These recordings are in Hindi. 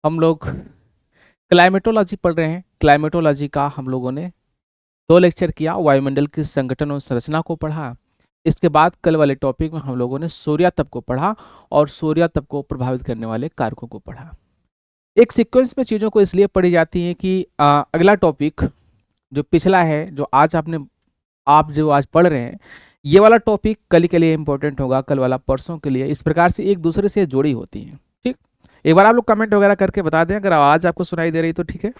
हम लोग क्लाइमेटोलॉजी पढ़ रहे हैं। क्लाइमेटोलॉजी का हम लोगों ने 2 लेक्चर किया, वायुमंडल की संगठन और संरचना को पढ़ा। इसके बाद कल वाले टॉपिक में हम लोगों ने सूर्यातप को पढ़ा और सूर्यातप को प्रभावित करने वाले कारकों को पढ़ा। एक सीक्वेंस में चीज़ों को इसलिए पढ़ी जाती है कि अगला टॉपिक जो पिछला है, जो आप जो आज पढ़ रहे हैं, ये वाला टॉपिक कल के लिए इंपॉर्टेंट होगा, कल वाला परसों के लिए। इस प्रकार से एक दूसरे से जुड़ी होती हैं। ठीक, एक बार आप लोग कमेंट वगैरह करके बता दें अगर आवाज आपको सुनाई दे रही तो ठीक है।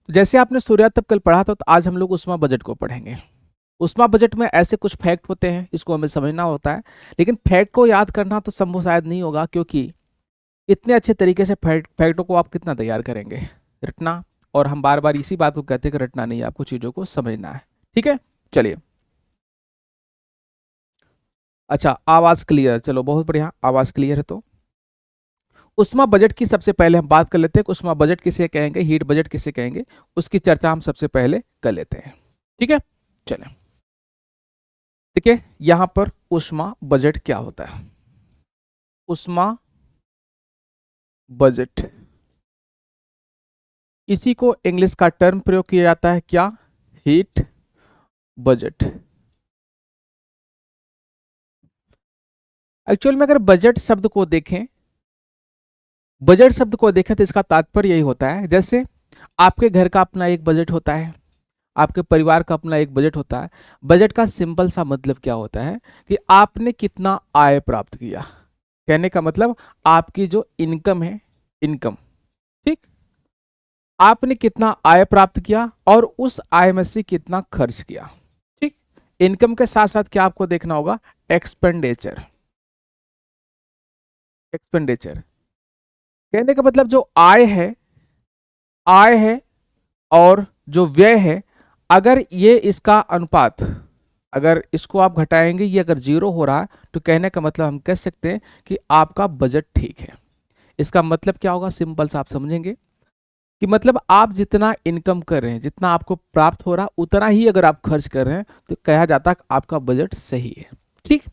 तो जैसे आपने सूर्यातप कल पढ़ा था, तो आज हम लोग उष्मा बजट को पढ़ेंगे। उष्मा बजट में ऐसे कुछ फैक्ट होते हैं, इसको हमें समझना होता है, लेकिन फैक्ट को याद करना तो संभव शायद नहीं होगा, क्योंकि इतने अच्छे तरीके से फैक्टों को आप कितना तैयार करेंगे, रटना। और हम बार बार इसी बात को कहते हैं कि रटना नहीं, आपको चीजों को समझना है। ठीक है, चलिए। अच्छा, आवाज क्लियर, चलो बहुत बढ़िया, आवाज क्लियर है। तो उष्मा बजट की सबसे पहले हम बात कर लेते हैं कि उष्मा बजट किसे कहेंगे, हीट बजट किसे कहेंगे, उसकी चर्चा हम सबसे पहले कर लेते हैं। ठीक है, चलें। ठीक है, यहां पर उष्मा बजट क्या होता है? उष्मा बजट, इसी को इंग्लिश का टर्म प्रयोग किया जाता है क्या? Heat budget. एक्चुअल में अगर बजट शब्द को देखें, बजट शब्द को देखें तो इसका तात्पर्य यही होता है, जैसे आपके घर का अपना एक बजट होता है, आपके परिवार का अपना एक बजट होता है। बजट का सिंपल सा मतलब क्या होता है कि आपने कितना आय प्राप्त किया। कहने का मतलब आपकी जो इनकम है, इनकम, ठीक, आपने कितना आय प्राप्त किया और उस आय में से कितना खर्च किया। ठीक, इनकम के साथ साथ क्या आपको देखना होगा? एक्सपेंडिचर। एक्सपेंडिचर कहने का मतलब जो आय है, आय है और जो व्यय है, अगर ये इसका अनुपात, अगर इसको आप घटाएंगे, ये अगर 0 हो रहा है, तो कहने का मतलब हम कह सकते हैं कि आपका बजट ठीक है। इसका मतलब क्या होगा? सिंपल सा आप समझेंगे कि मतलब आप जितना इनकम कर रहे हैं, जितना आपको प्राप्त हो रहा, उतना ही अगर आप खर्च कर रहे हैं, तो कहा जाता है कि आपका बजट सही है। ठीक,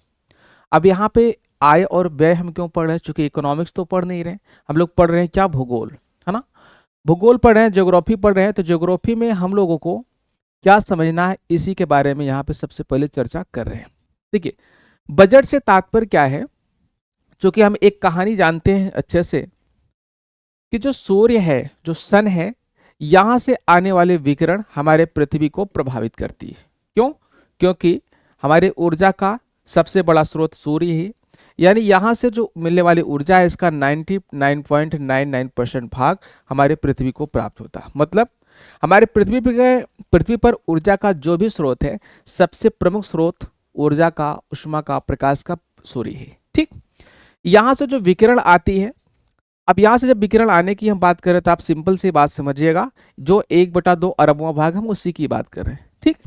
अब यहाँ पे आय और व्यय हम क्यों पढ़ रहे हैं? चूंकि इकोनॉमिक्स तो पढ़ नहीं रहे, हम लोग पढ़ रहे हैं क्या? भूगोल, है ना। भूगोल पढ़ रहे हैं, ज्योग्राफी पढ़ रहे हैं, तो ज्योग्राफी में हम लोगों को क्या समझना है, इसी के बारे में यहाँ पे सबसे पहले चर्चा कर रहे हैं। देखिए, बजट से तात्पर्य क्या है? चूंकि हम एक कहानी जानते हैं अच्छे से कि जो सूर्य है, जो सन है, यहां से आने वाले विकिरण हमारे पृथ्वी को प्रभावित करती है। क्यों? क्योंकि हमारे ऊर्जा का सबसे बड़ा स्रोत सूर्य ही, यानी यहां से जो मिलने वाली ऊर्जा है, इसका 99.99% भाग हमारे पृथ्वी को प्राप्त होता है। मतलब हमारे पृथ्वी पर ऊर्जा का जो भी स्रोत है, सबसे प्रमुख स्रोत ऊर्जा का, उष्मा का, प्रकाश का सूर्य है। ठीक, यहां से जो विकिरण आती है, अब यहां से जब विकिरण आने की हम बात करें तो आप सिंपल सी बात समझिएगा, जो 1/2 अरबवां भाग हम उसी की बात कर रहे हैं। ठीक,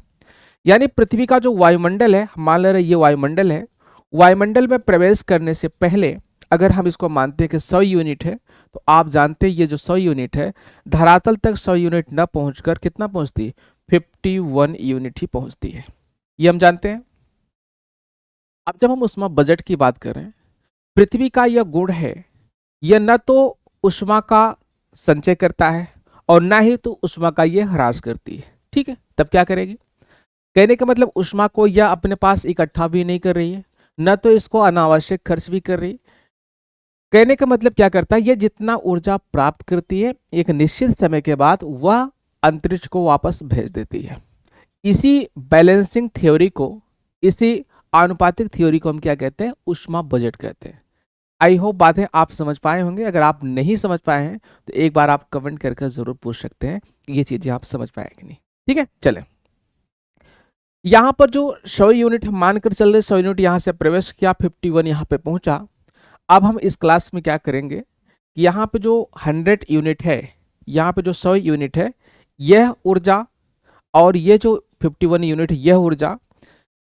यानी पृथ्वी का जो वायुमंडल है, मान ले रहे ये वायुमंडल है, वायुमंडल में प्रवेश करने से पहले अगर हम इसको मानते हैं कि 100 यूनिट है, तो आप जानते हैं ये जो 100 यूनिट है, धरातल तक 100 यूनिट न पहुंचकर कितना पहुंचती है? 51 यूनिट ही पहुंचती है, ये हम जानते हैं। अब जब हम उष्मा बजट की बात करें, पृथ्वी का यह गुण है, यह न तो उष्मा का संचय करता है और न ही तो उष्मा का यह ह्रास करती है। ठीक है, तब क्या करेगी? कहने का मतलब उष्मा को यह अपने पास इकट्ठा भी नहीं कर रही है, न तो इसको अनावश्यक खर्च भी कर रही। कहने का मतलब क्या करता है? यह जितना ऊर्जा प्राप्त करती है, एक निश्चित समय के बाद वह अंतरिक्ष को वापस भेज देती है। इसी बैलेंसिंग थ्योरी को, इसी आनुपातिक थ्योरी को हम क्या कहते हैं? उष्मा बजट कहते हैं। आई होप बातें आप समझ पाए होंगे। अगर आप नहीं समझ पाए हैं तो एक बार आप कमेंट करके जरूर पूछ सकते हैं कि ये चीजें आप समझ पाए कि नहीं। ठीक है, चलें। यहां पर जो 100 यूनिट मानकर चल रहे, 100 यूनिट यहां से प्रवेश किया, 51 यहां पे पहुंचा। अब हम इस क्लास में क्या करेंगे कि यहाँ पे जो 100 यूनिट है, यहाँ पे जो 100 यूनिट है, यह ऊर्जा और ये जो 51 यूनिट, यह ऊर्जा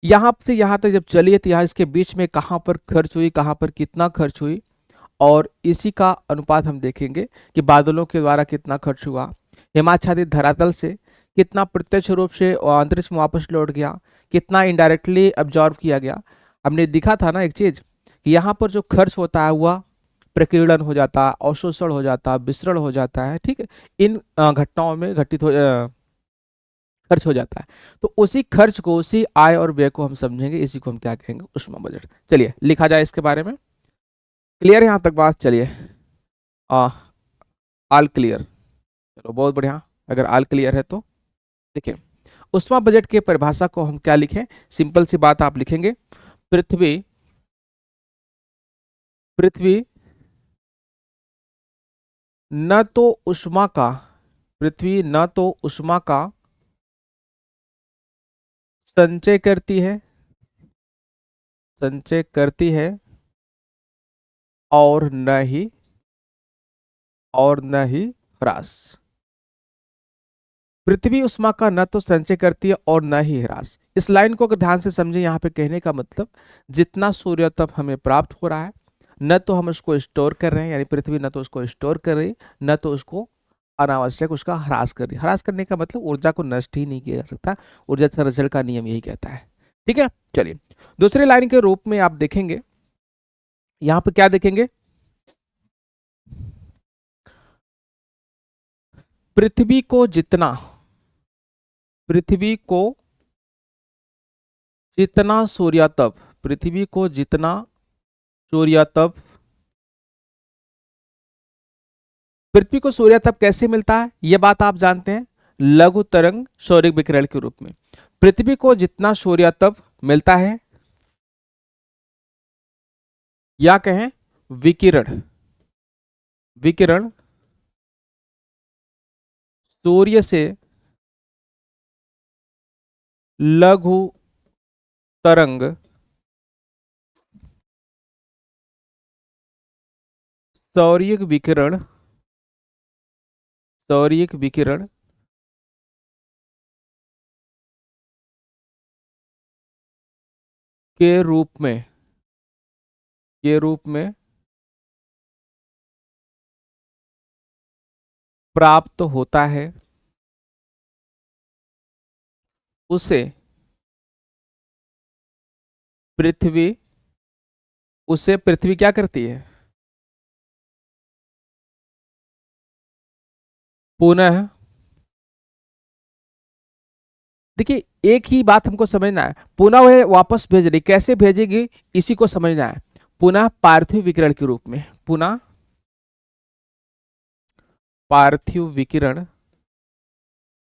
यहाँ से यहाँ तक जब चली है, तो यहाँ इसके बीच में कहाँ पर खर्च हुई, कहाँ पर कितना खर्च हुई, और इसी का अनुपात हम देखेंगे कि बादलों के द्वारा कितना खर्च हुआ, हिमाच्छादित धरातल से कितना प्रत्यक्ष रूप से अंतरिक्ष में वापस लौट गया, कितना इनडायरेक्टली अब्जॉर्व किया गया। हमने दिखा था ना एक चीज कि यहाँ पर जो खर्च होता है वह प्रकीर्णन हो जाता, अवशोषण हो जाता, विसरण हो जाता है, ठीक है, इन घटनाओं में खर्च हो जाता है। तो उसी खर्च को, उसी आय और व्यय को हम समझेंगे, इसी को हम क्या कहेंगे, ऊष्मा बजट। चलिए लिखा जाए इसके बारे में। क्लियर है यहाँ तक बात? चलिए ऑल क्लियर, चलो बहुत बढ़िया। अगर ऑल क्लियर है तो देखिए, ऊष्मा बजट के परिभाषा को हम क्या लिखें? सिंपल सी बात आप लिखेंगे, पृथ्वी पृथ्वी न तो ऊष्मा का पृथ्वी न तो ऊष्मा का संचय करती है, संचय करती है, और न ही ह्रास। पृथ्वी ऊष्मा का न तो संचय करती है और न ही ह्रास। इस लाइन को अगर ध्यान से समझे, यहाँ पे कहने का मतलब जितना सूर्य तप हमें प्राप्त हो रहा है, न तो हम उसको स्टोर कर रहे हैं, यानी पृथ्वी न तो उसको स्टोर कर रही, न तो उसको अनावश्यक उसका ह्रास कर रही। ह्रास करने का मतलब ऊर्जा को नष्ट ही नहीं किया जा सकता, ऊर्जा संरक्षण का नियम यही कहता है। ठीक है, चलिए दूसरी लाइन के रूप में आप देखेंगे, यहां पे क्या देखेंगे? पृथ्वी को जितना पृथ्वी को जितना सूर्यातप पृथ्वी को जितना सूर्यातप पृथ्वी को सूर्यातप कैसे मिलता है, यह बात आप जानते हैं, लघु तरंग सौरिक विकिरण के रूप में। पृथ्वी को जितना सूर्यातप मिलता है, या कहें विकिरण विकिरण सूर्य से लघु तरंग सौरिक विकिरण के रूप में प्राप्त होता है, उसे पृथ्वी क्या करती है? पुनः, देखिए एक ही बात हमको समझना है, पुनः वह वापस भेज रही, कैसे भेजेगी इसी को समझना है। पुनः पार्थिव विकिरण के रूप में, पुनः पार्थिव विकिरण।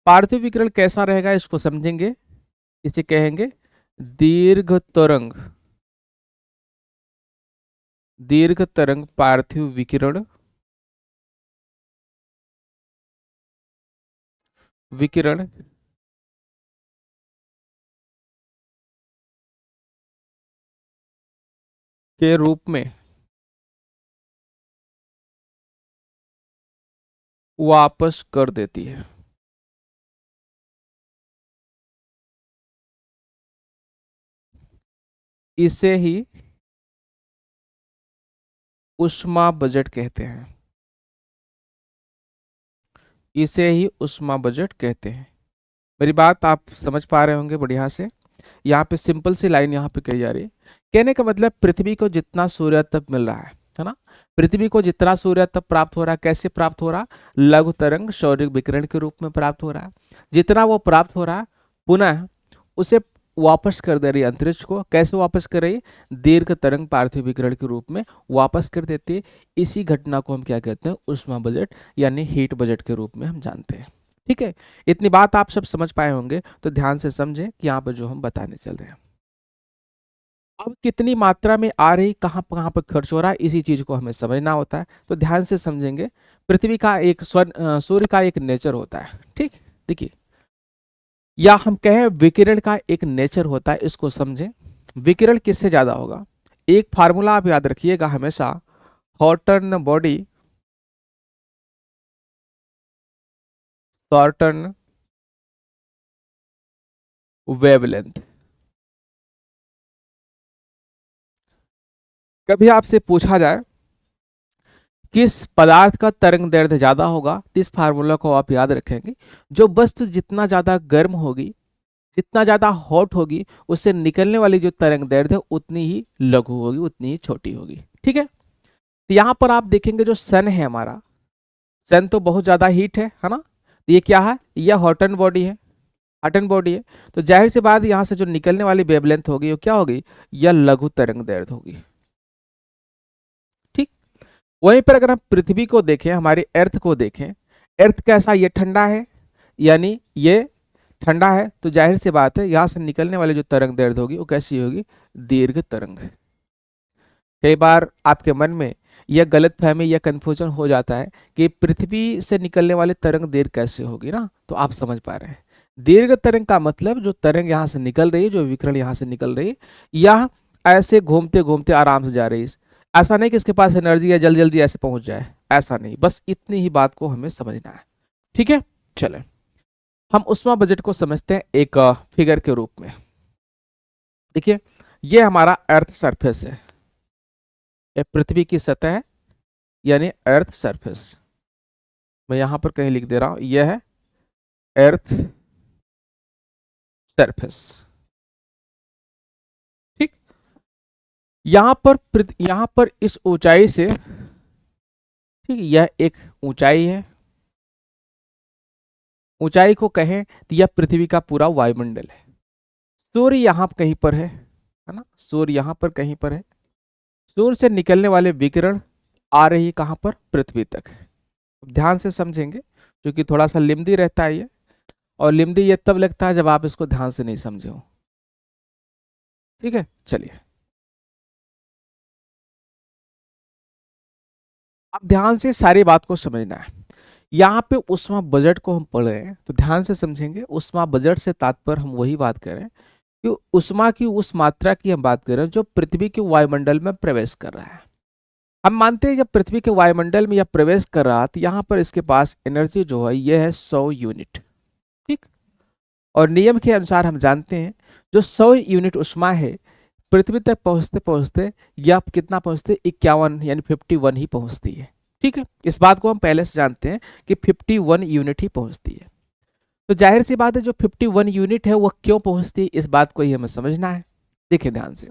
पार्थिव विकिरण कैसा रहेगा इसको समझेंगे, इसे कहेंगे दीर्घ तरंग पार्थिव विकिरण के रूप में वापस कर देती है। इसे ही ऊष्मा बजट कहते हैं, इसे ही ऊष्मा बजट कहते हैं। मेरी बात आप समझ पा रहे होंगे बढ़िया से। यहाँ पे सिंपल सी लाइन यहाँ पे कही जा रही है, कहने का मतलब पृथ्वी को जितना सूर्य तप मिल रहा है ना, पृथ्वी को जितना सूर्य तप प्राप्त हो रहा है, कैसे प्राप्त हो रहा? लघु तरंग सौरिक विकिरण के रूप में प्राप्त हो रहा है। जितना वो प्राप्त हो रहा है, पुनः उसे वापस कर दे रही है अंतरिक्ष को। कैसे वापस कर रही है? दीर्घ तरंग पार्थिव विकिरण के रूप में वापस कर देती है। इसी घटना को हम क्या कहते हैं? ऊष्मा बजट यानी हीट बजट के रूप में हम जानते हैं। ठीक है, इतनी बात आप सब समझ पाए होंगे, तो ध्यान से समझें कि यहाँ पर जो हम बताने चल रहे हैं। अब कितनी मात्रा में आ रही, कहाँ कहाँ पर खर्च हो रहा है, इसी चीज को हमें समझना होता है। तो ध्यान से समझेंगे, पृथ्वी का एक सूर्य का एक नेचर होता है, ठीक, देखिए, या हम कहें विकिरण का एक नेचर होता है, इसको समझें। विकिरण किससे ज्यादा होगा? एक फार्मूला आप याद रखिएगा हमेशा, हॉटर्न बॉडी शॉर्टन वेवलेंथ। कभी आपसे पूछा जाए किस पदार्थ का तरंग दैर्ध्य ज्यादा होगा, तो इस फार्मूला को आप याद रखेंगे। जो वस्तु जितना ज्यादा गर्म होगी, जितना ज्यादा हॉट होगी, उससे निकलने वाली जो तरंग दैर्ध्य उतनी ही लघु होगी, उतनी ही छोटी होगी। ठीक है, तो यहाँ पर आप देखेंगे जो सन है हमारा, सन तो बहुत ज़्यादा हीट है ना, तो ये क्या है, यह हॉट एंड बॉडी है, हॉट एंड बॉडी है, तो जाहिर सी बात यहाँ से जो निकलने वाली वेवलेंथ होगी वो क्या होगी, यह लघु तरंग दैर्ध्य होगी। ठीक, वहीं पर अगर हम पृथ्वी को देखें, हमारे अर्थ को देखें, अर्थ कैसा, ये ठंडा है, यानी ये ठंडा है, तो जाहिर सी बात है यहाँ से निकलने वाली जो तरंग दैर्ध्य होगी वो कैसी होगी, दीर्घ तरंग। कई बार आपके मन में यह गलतफहमी या कंफ्यूजन हो जाता है कि पृथ्वी से निकलने वाली तरंग दीर्घ कैसे होगी ना, तो आप समझ पा रहे हैं, दीर्घ तरंग का मतलब जो तरंग यहाँ से निकल रही है, जो विकिरण यहाँ से निकल रही है, यह ऐसे घूमते घूमते आराम से जा रही है। ऐसा नहीं कि इसके पास एनर्जी है जल्दी जल्दी ऐसे पहुंच जाए, ऐसा नहीं, बस इतनी ही बात को हमें समझना है। ठीक है, चले हम उष्मा बजट को समझते हैं एक फिगर के रूप में। देखिए, ये हमारा अर्थ सरफेस है, ये पृथ्वी की सतह है, यानी अर्थ सरफेस। मैं यहां पर कहीं लिख दे रहा हूं, यह है अर्थ सरफेस। ठीक, यहां पर इस ऊंचाई से, ठीक, यह एक ऊंचाई है, ऊंचाई को कहें तो यह पृथ्वी का पूरा वायुमंडल है। सूर्य यहां कहीं पर है ना, सूर्य यहां पर कहीं पर है, सूर्य से निकलने वाले विकिरण आ रही कहां पर, पृथ्वी तक। ध्यान से समझेंगे क्योंकि थोड़ा सा लिम्दी रहता है ये, और लिम्दी ये तब लगता है जब आप इसको ध्यान से नहीं समझे हो। ठीक है, चलिए अब ध्यान से सारी बात को समझना है। यहाँ पे उष्मा बजट को हम पढ़ रहे हैं तो ध्यान से समझेंगे। उष्मा बजट से तात्पर्य हम वही बात कर रहे हैं कि उष्मा की उस मात्रा की हम बात कर रहे हैं जो पृथ्वी के वायुमंडल में प्रवेश कर रहा है। हम मानते हैं जब पृथ्वी के वायुमंडल में यह प्रवेश कर रहा तो यहाँ पर इसके पास एनर्जी जो है यह है 100 यूनिट। ठीक, और नियम के अनुसार हम जानते हैं जो 100 यूनिट उष्मा है पृथ्वी तक पहुंचते पहुंचते यह कितना पहुंचते, 51 यानी 51 ही पहुंचती है। ठीक है, इस बात को हम पहले से जानते हैं कि 51 यूनिट ही पहुंचती है। तो जाहिर सी बात है जो 51 यूनिट है वह क्यों पहुंचती है, इस बात को ही हमें समझना है। देखिए ध्यान से,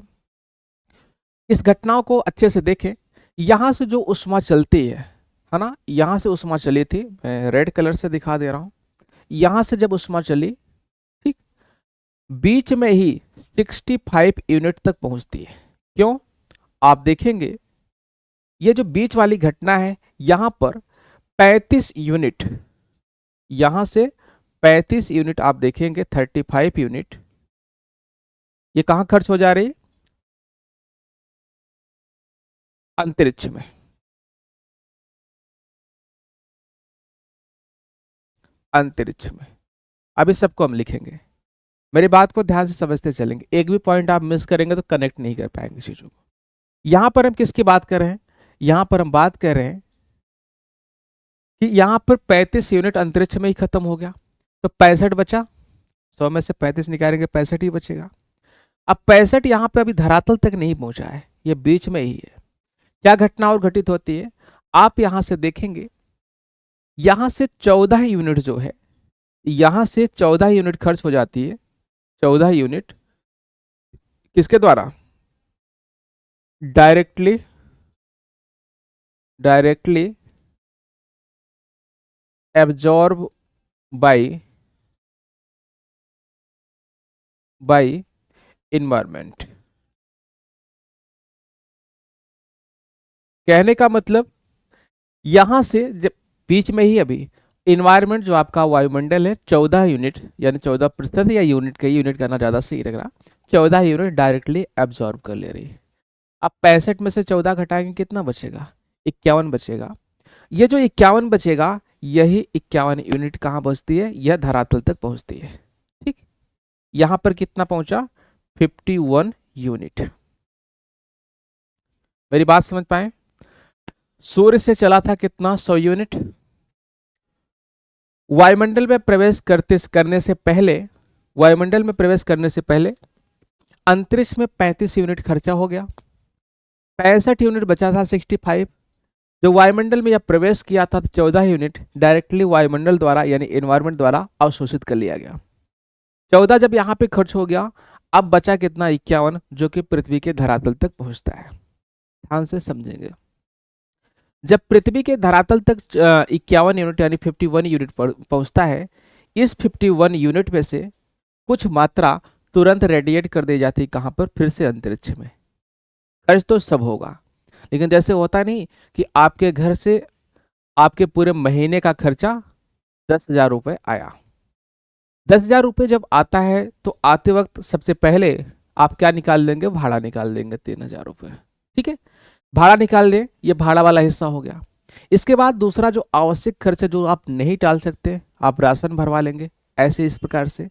इस घटनाओं को अच्छे से देखें। यहां से जो उष्मा चलती है ना, यहां से उष्मा चली थी, मैं रेड कलर से दिखा दे रहा हूं। यहां से जब उष्मा चली, ठीक, बीच में ही 65 यूनिट तक पहुंचती है। क्यों, आप देखेंगे ये जो बीच वाली घटना है यहां पर 35 यूनिट, यहां से 35 यूनिट आप देखेंगे, 35 यूनिट ये कहां खर्च हो जा रही है, अंतरिक्ष में। अंतरिक्ष में, अब इस सबको हम लिखेंगे। मेरी बात को ध्यान से समझते चलेंगे, एक भी पॉइंट आप मिस करेंगे तो कनेक्ट नहीं कर पाएंगे चीजों को। यहां पर हम किसकी बात कर रहे हैं, यहां पर हम बात कर रहे हैं कि यहां पर 35 यूनिट अंतरिक्ष में ही खत्म हो गया, तो 65 बचा, 100 में से 35 निकालेंगे 65 ही बचेगा। अब 65 यहां पर अभी धरातल तक नहीं पहुंचा है, ये बीच में ही है। क्या घटना और घटित होती है, आप यहां से देखेंगे, यहां से 14 यूनिट जो है, यहां से 14 यूनिट खर्च हो जाती है। 14 यूनिट किसके द्वारा, directly directly absorb by environment. कहने का मतलब यहां से जब बीच में ही अभी इन्वायरमेंट जो आपका वायुमंडल है 14 यूनिट यानी 14% या यूनिट का, यूनिट करना ज़्यादा सही लग रहा, 14 यूनिट डायरेक्टली एब्जॉर्ब कर ले रही है। अब 65 में से 14 घटाएंगे कितना बचेगा, 51 बचेगा। ये जो 51 बचेगा, यही 51 यूनिट कहाँ पहुंचती है, यह धरातल तक पहुंचती है। ठीक, यहां पर कितना पहुंचा, 51 यूनिट। मेरी बात समझ पाए, सूर्य से चला था कितना, 100 यूनिट। वायुमंडल में प्रवेश करने से पहले, वायुमंडल में प्रवेश करने से पहले अंतरिक्ष में 35 यूनिट खर्चा हो गया, 65 यूनिट बचा था, 65। जो वायुमंडल में जब प्रवेश किया था तो 14 यूनिट डायरेक्टली वायुमंडल द्वारा यानी एनवायरमेंट द्वारा अवशोषित कर लिया गया। 14 जब यहाँ पे खर्च हो गया, अब बचा कितना, 51, जो कि पृथ्वी के धरातल तक पहुंचता है। ध्यान से समझेंगे। जब पृथ्वी के धरातल तक 51 यूनिट यानी 51 यूनिट पहुंचता है, इस 51 यूनिट में से कुछ मात्रा तुरंत रेडिएट कर दी जाती है कहाँ पर, फिर से अंतरिक्ष में। खर्च तो सब होगा, लेकिन जैसे होता नहीं कि आपके घर से आपके पूरे महीने का खर्चा 10,000 रुपये आया। 10,000 रुपये जब आता है तो आते वक्त सबसे पहले आप क्या निकाल लेंगे, भाड़ा निकाल लेंगे 3,000 रुपये। ठीक है, भाड़ा निकाल लें, ये भाड़ा वाला हिस्सा हो गया। इसके बाद दूसरा जो आवश्यक खर्च है जो आप नहीं टाल सकते, आप राशन भरवा लेंगे, ऐसे इस प्रकार से।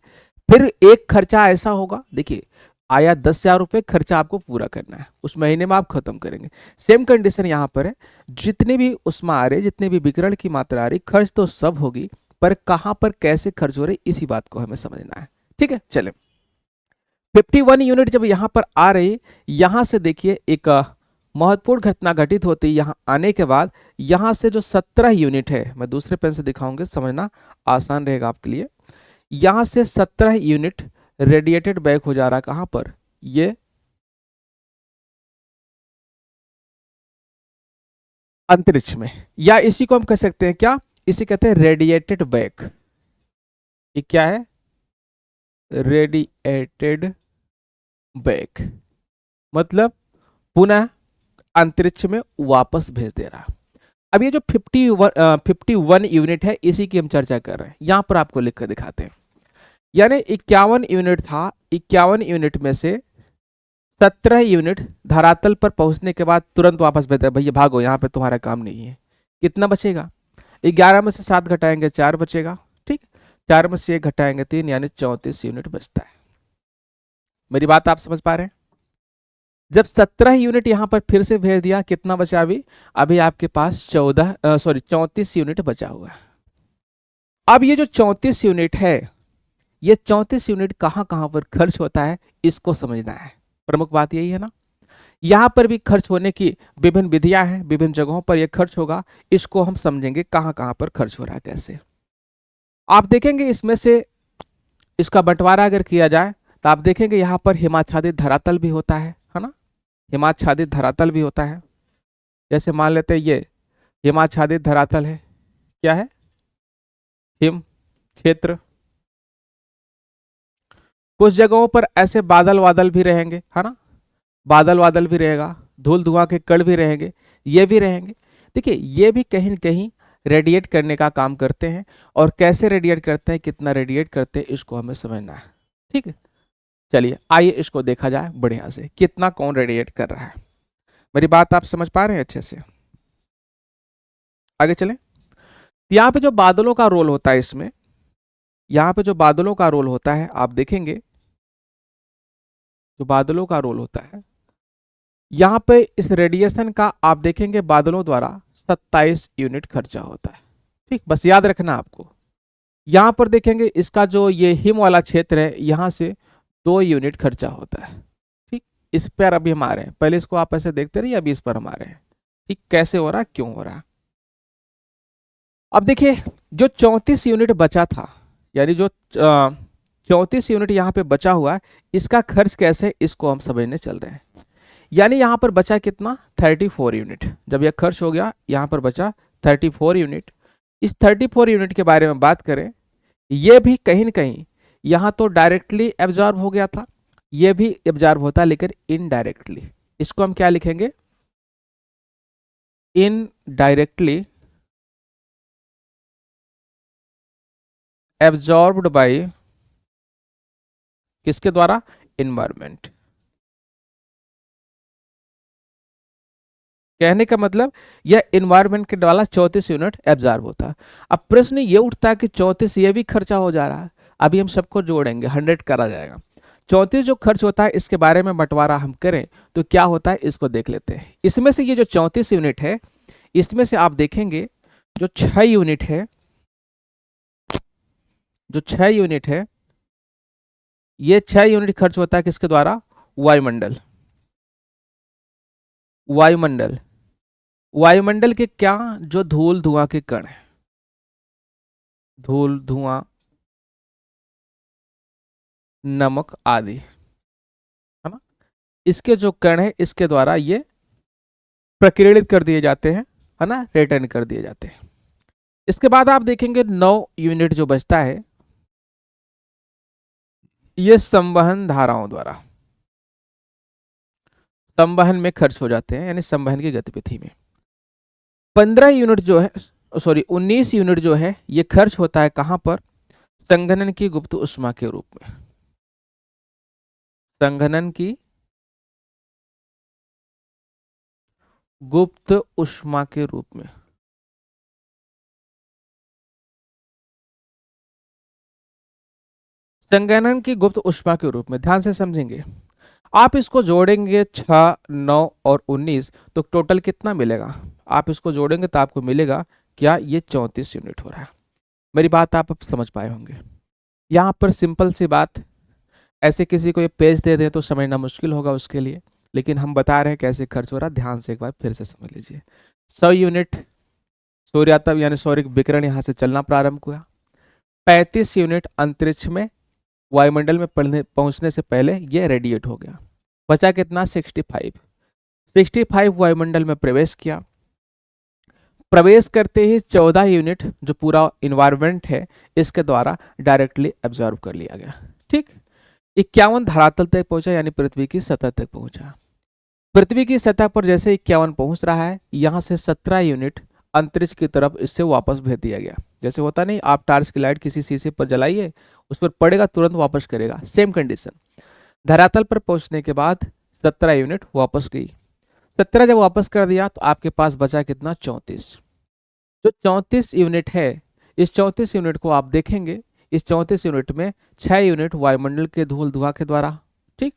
फिर एक खर्चा ऐसा होगा, देखिए आया 10,000 रुपये, खर्चा आपको पूरा करना है, उस महीने में आप खत्म करेंगे। सेम कंडीशन यहाँ पर है, जितने भी उष्मा आ रही, जितने भी विकिरण की मात्रा आ रही, खर्च तो सब होगी, पर कहाँ पर कैसे खर्च हो रही इसी बात को हमें समझना है। ठीक है, चले 51 यूनिट जब यहाँ पर आ रही, यहाँ से देखिए एक महत्वपूर्ण घटना घटित होती है। यहाँ आने के बाद यहाँ से जो 17 यूनिट है, मैं दूसरे पेन से दिखाऊंगे, समझना आसान रहेगा आपके लिए। यहाँ से 17 यूनिट रेडिएटेड बैक हो जा रहा है कहाँ पर, ये अंतरिक्ष में, या इसी को हम कह सकते हैं क्या, इसे कहते हैं रेडिएटेड बैक। ये क्या है, रेडिएटेड बैक, मतलब पुनः अंतरिक्ष में वापस भेज दे रहा। अब ये जो 51 यूनिट है, इसी की हम चर्चा कर रहे हैं, यहां पर आपको लिख कर दिखाते हैं। यानी 51 यूनिट था, 51 यूनिट में से 17 यूनिट धरातल पर पहुंचने के बाद तुरंत वापस भेजता है, भैया भागो यहाँ पे तुम्हारा काम नहीं है। कितना बचेगा, 11 में से 7 घटाएंगे 4 बचेगा। ठीक, 4 में से 1 घटाएंगे 3, यानी 34 यूनिट बचता है। मेरी बात आप समझ पा रहे हैं। जब 17 यूनिट यहां पर फिर से भेज दिया, कितना बचा अभी, अभी आपके पास 34 यूनिट बचा हुआ है। अब ये जो 34 यूनिट है, ये 34 यूनिट कहां कहां पर खर्च होता है, इसको समझना है। प्रमुख बात यही है ना, यहां पर भी खर्च होने की विभिन्न विधियां हैं, विभिन्न जगहों पर यह खर्च होगा, इसको हम समझेंगे कहां कहां पर खर्च हो रहा है कैसे। आप देखेंगे इसमें से इसका बंटवारा अगर किया जाए तो आप देखेंगे यहां पर हिमाच्छादित धरातल भी होता है ना, हिमाच्छादित धरातल भी होता है। जैसे मान लेते हैं ये हिमाच्छादित धरातल है, क्या है, हिम क्षेत्र। कुछ जगहों पर ऐसे बादल वादल भी रहेंगे, है ना, बादल वादल भी रहेगा, धूल धुआं के कण भी रहेंगे, ये भी रहेंगे। देखिए ये भी कहीं न कहीं रेडिएट करने का काम करते हैं, और कैसे रेडिएट करते हैं, कितना रेडिएट करते हैं, इसको हमें समझना है। ठीक है, चलिए आइए इसको देखा जाए बढ़िया से, कितना कौन रेडिएट कर रहा है। मेरी बात आप समझ पा रहे हैं अच्छे से, आगे चलें। यहाँ पे जो बादलों का रोल होता है, इसमें यहाँ पे जो बादलों का रोल होता है, आप देखेंगे जो बादलों का रोल होता है, यहाँ पे इस रेडिएशन का आप देखेंगे बादलों द्वारा 27 यूनिट खर्चा होता है। ठीक, बस याद रखना आपको। यहाँ पर देखेंगे इसका जो ये हिम वाला क्षेत्र है, यहाँ से 2 यूनिट खर्चा होता है। ठीक, इस पर अभी हम आ रहे हैं, पहले इसको आप ऐसे देखते रहिए, अभी इस पर हम आ रहे हैं। ठीक, कैसे हो रहा है, क्यों हो रहा है। अब देखिए जो 34 यूनिट बचा था, यानी जो 34 यूनिट यहाँ पे बचा हुआ है, इसका खर्च कैसे, इसको हम समझने चल रहे हैं। यानी यहाँ पर बचा कितना, 34 यूनिट। जब यह खर्च हो गया, यहाँ पर बचा 34 यूनिट। इस 34 यूनिट के बारे में बात करें, ये भी कहीं न कहीं यहाँ तो डायरेक्टली एब्जॉर्ब हो गया था, ये भी एब्जॉर्ब होता, लेकिन इनडायरेक्टली। इसको हम क्या लिखेंगे, इनडायरेक्टली एब्जॉर्ब्ड बाय, किसके द्वारा, इन्वायरमेंट। कहने का मतलब यह इन्वायरमेंट के द्वारा 34 यूनिट एब्जॉर्ब होता है। अब प्रश्न ये उठता है कि 34 ये भी खर्चा हो जा रहा है, अभी हम सबको जोड़ेंगे, 100 करा जाएगा। 34 जो खर्च होता है, इसके बारे में बंटवारा हम करें तो क्या होता है, इसको देख लेते हैं। इसमें से ये जो 34 यूनिट है, इसमें से आप देखेंगे जो 6 यूनिट है, जो 6 यूनिट है, ये 6 यूनिट खर्च होता है किसके द्वारा, वायुमंडल। वायुमंडल, वायुमंडल के क्या, जो धूल धुआं के कण है, धूल धुआं नमक आदि, है ना, इसके जो कण है, इसके द्वारा ये प्रकीर्णित कर दिए जाते हैं, है ना, रिटर्न कर दिए जाते हैं। इसके बाद आप देखेंगे 9 यूनिट जो बचता है, ये संवहन धाराओं द्वारा संवहन में खर्च हो जाते हैं, यानी संवहन की गतिविधि में। 15 यूनिट जो है, सॉरी 19 यूनिट जो है, ये खर्च होता है कहां पर? संघनन की गुप्त ऊष्मा के रूप में। संघनन की गुप्त ऊष्मा के रूप में। संघनन की गुप्त ऊष्मा के रूप में, ध्यान से समझेंगे। आप इसको जोड़ेंगे 6, 9 और 19, तो टोटल कितना मिलेगा? आप इसको जोड़ेंगे तो आपको मिलेगा क्या? ये 34 यूनिट हो रहा है। मेरी बात आप अब समझ पाए होंगे। यहाँ पर सिंपल सी बात, ऐसे किसी को ये पेज दे दें तो समझना मुश्किल होगा उसके लिए, लेकिन हम बता रहे हैं कैसे खर्च हो रहा है, ध्यान से एक बार फिर से समझ लीजिए। 100 यूनिट सूर्यातप यानी सौरिक विकिरण यहाँ से चलना प्रारंभ हुआ। 35 यूनिट अंतरिक्ष में वायुमंडल में पहुंचने से पहले ये रेडिएट हो गया। बचा कितना? 65। 65 वायुमंडल में प्रवेश किया। प्रवेश करते ही 14 यूनिट जो पूरा इन्वायरमेंट है इसके द्वारा डायरेक्टली एब्जॉर्ब कर लिया गया। ठीक। 51 धरातल तक पहुंचा, यानी पृथ्वी की सतह तक पहुंचा। पृथ्वी की सतह पर जैसे 51 पहुंच रहा है, यहां से 17 यूनिट अंतरिक्ष की तरफ इससे वापस भेज दिया गया। जैसे होता नहीं, आप टार्च की लाइट किसी शीशे पर जलाइए, उस पर पड़ेगा, तुरंत वापस करेगा, सेम कंडीशन। धरातल पर पहुंचने के बाद 17 यूनिट वापस गई। 17 जब वापस कर दिया तो आपके पास बचा कितना? 34। जो 34 यूनिट है, इस 34 यूनिट को आप देखेंगे, इस 34 यूनिट में 6 यूनिट वायुमंडल के धूल धुआं के द्वारा, ठीक,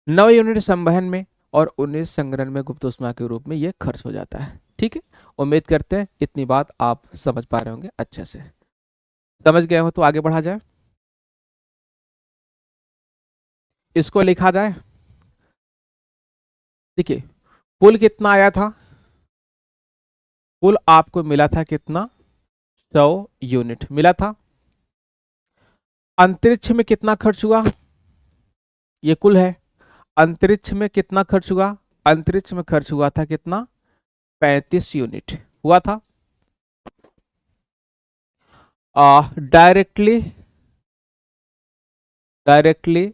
9 यूनिट संवहन में और 19 संग्रहण में गुप्त ऊष्मा के रूप में यह खर्च हो जाता है। ठीक है, उम्मीद करते हैं इतनी बात आप समझ पा रहे होंगे अच्छे से। समझ गए हो तो आगे बढ़ा जाए, इसको लिखा जाए। देखिए, कुल कितना आया था? कुल आपको मिला था कितना? 100 यूनिट मिला था। अंतरिक्ष में कितना खर्च हुआ? ये कुल है। अंतरिक्ष में कितना खर्च हुआ? अंतरिक्ष में खर्च हुआ था कितना? 35 यूनिट हुआ था। डायरेक्टली डायरेक्टली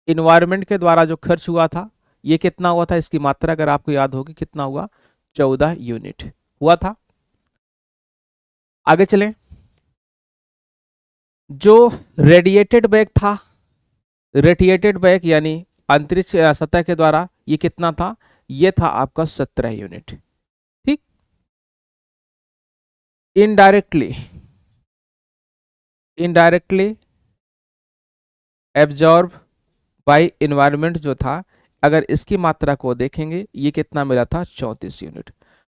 इन्वायरमेंट के द्वारा जो खर्च हुआ था, ये कितना हुआ था? इसकी मात्रा अगर आपको याद होगी कितना हुआ? 14 यूनिट हुआ था। आगे चलें। जो रेडिएटेड बैग था, रेडिएटेड बैग यानी अंतरिक्ष सतह के द्वारा, ये कितना था? ये था आपका 17 यूनिट। ठीक। Indirectly indirectly absorb by environment जो था, अगर इसकी मात्रा को देखेंगे, ये कितना मिला था? 34 यूनिट।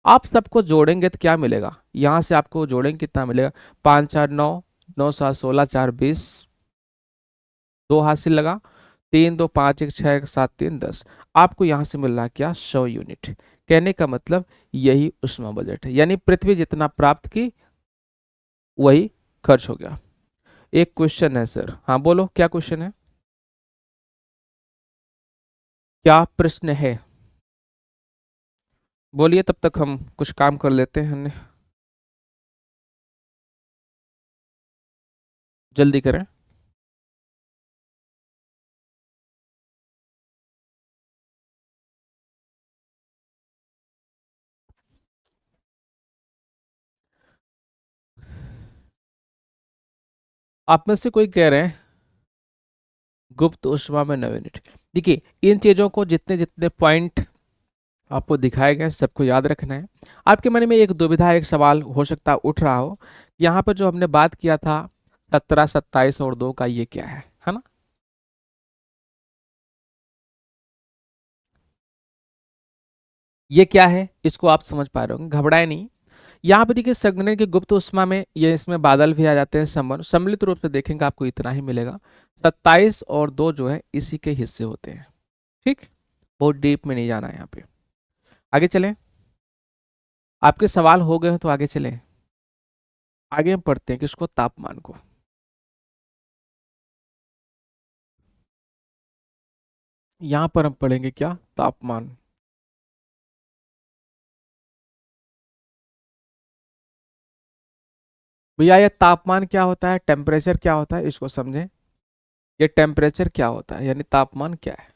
आप सबको जोड़ेंगे तो क्या मिलेगा? यहां से आपको जोड़ेंगे कितना मिलेगा? 5 4 9, 9 7 16, 4 20, 2 हाथ से लगा, 3 2 5 1 6 1 7 3 10। आपको यहां से मिल रहा है क्या? 100 यूनिट। कहने का मतलब यही उष्मा बजट है, यानी पृथ्वी जितना प्राप्त की वही खर्च हो गया। एक क्वेश्चन है सर, हाँ बोलो क्या क्वेश्चन है? क्या प्रश्न है? बोलिए, तब तक हम कुछ काम कर लेते हैं। जल्दी करें। आप में से कोई कह रहे हैं गुप्त ऊष्मा में 9 यूनिट। देखिए, इन चीजों को जितने जितने पॉइंट आपको दिखाए गए सबको याद रखना है। आपके मन में एक दुविधा, एक सवाल हो सकता है उठ रहा हो, यहाँ पर जो हमने बात किया था 17 27 और 2 का, ये क्या है ना? ये क्या है, इसको आप समझ पा रहे होंगे, घबराए नहीं। यहाँ पे देखिए, संघनन की गुप्त ऊष्मा में ये इसमें बादल भी आ जाते हैं, सम्मिलित रूप से देखेंगे आपको इतना ही मिलेगा। 27 और 2 जो है इसी के हिस्से होते हैं। ठीक, बहुत डीप में नहीं जाना है यहाँ पे। आगे चलें, आपके सवाल हो गए हो तो आगे चलें। आगे हम पढ़ते हैं किसको? तापमान को। यहां पर हम पढ़ेंगे क्या? तापमान। भैया ये तापमान क्या होता है, टेम्परेचर क्या होता है, इसको समझें। ये टेम्परेचर क्या होता है यानी तापमान क्या है।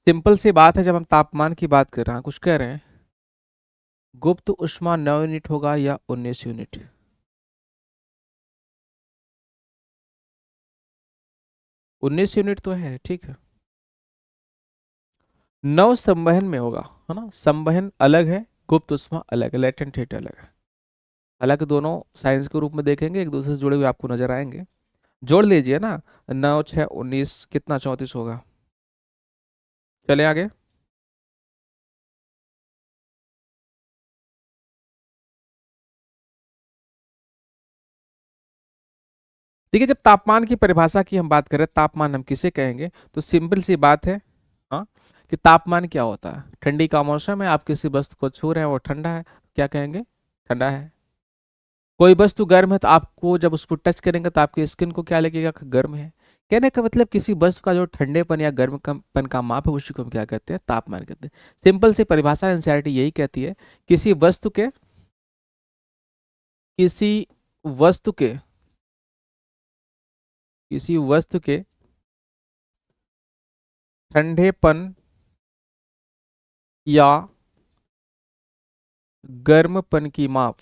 सिंपल सी बात है, जब हम तापमान की बात कर रहे हैं, कुछ कह रहे हैं, गुप्त ऊष्मा 9 यूनिट होगा या 19 यूनिट। 19 यूनिट तो है, ठीक है। नव संवहन में होगा, है ना। संवहन अलग है, गुप्त ऊष्मा अलग है, लेटेंट हीट अलग है। हालांकि दोनों साइंस के रूप में देखेंगे, एक दूसरे से जुड़े हुए आपको नजर आएंगे। जोड़ लीजिए ना, 9 6 19 कितना, 34 होगा। चले आगे। देखिए, जब तापमान की परिभाषा की हम बात करें, तापमान हम किसे कहेंगे, तो सिंपल सी बात है, हाँ, कि तापमान क्या होता है। ठंडी का मौसम है, आप किसी वस्तु को छू रहे हैं, वो ठंडा है, क्या कहेंगे, ठंडा है। कोई वस्तु गर्म है, तो आपको जब उसको टच करेंगे तो आपकी स्किन को क्या लगेगा, गर्म है। कहने का मतलब किसी वस्तु का जो ठंडेपन या गर्मपन का माप है, उसी को हम क्या कहते हैं, तापमान कहते हैं। सिंपल सी परिभाषा एनसीईआरटी यही कहती है, किसी वस्तु के किसी वस्तु के किसी वस्तु के ठंडेपन या गर्मपन की माप,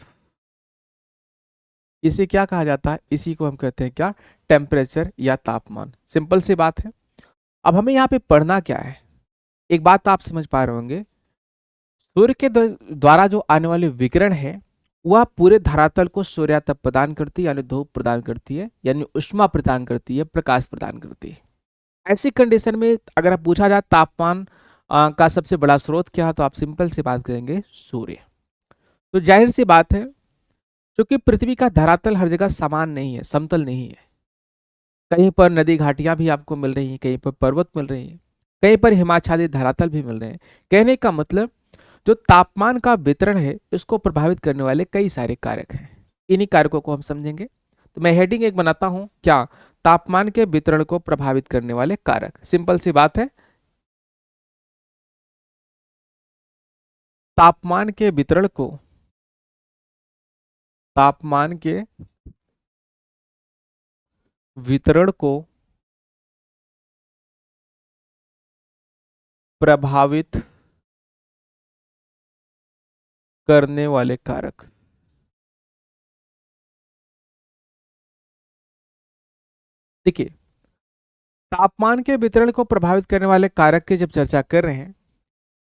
इसे क्या कहा जाता है, इसी को हम कहते हैं क्या, टेम्परेचर या तापमान। सिंपल सी बात है। अब हमें यहाँ पे पढ़ना क्या है, एक बात आप समझ पा रहे होंगे, सूर्य के द्वारा जो आने वाले विकिरण है, वह पूरे धरातल को सूर्यातप प्रदान करती है, यानी धूप प्रदान करती है, यानी ऊष्मा प्रदान करती है, प्रकाश प्रदान करती है। ऐसी कंडीशन में अगर आप पूछा जाए तापमान का सबसे बड़ा स्रोत क्या है, तो आप सिंपल सी बात करेंगे, सूर्य। तो जाहिर सी बात है, क्योंकि पृथ्वी का धरातल हर जगह समान नहीं है, समतल नहीं है। कहीं पर नदी घाटियां भी आपको मिल रही हैं, कहीं पर पर्वत मिल रही हैं, कहीं पर हिमाच्छादित धरातल भी मिल रहे हैं। कहने का मतलब, जो तापमान का वितरण है, इसको प्रभावित करने वाले कई सारे कारक हैं। इन्हीं कारकों को हम समझेंगे। तो मैं हेडिंग एक बनाता हूं, क्या, तापमान के वितरण को प्रभावित करने वाले कारक। सिंपल सी बात है, तापमान के वितरण को तापमान के वितरण को प्रभावित करने वाले कारक। देखिए, तापमान के वितरण को प्रभावित करने वाले कारक की जब चर्चा कर रहे हैं,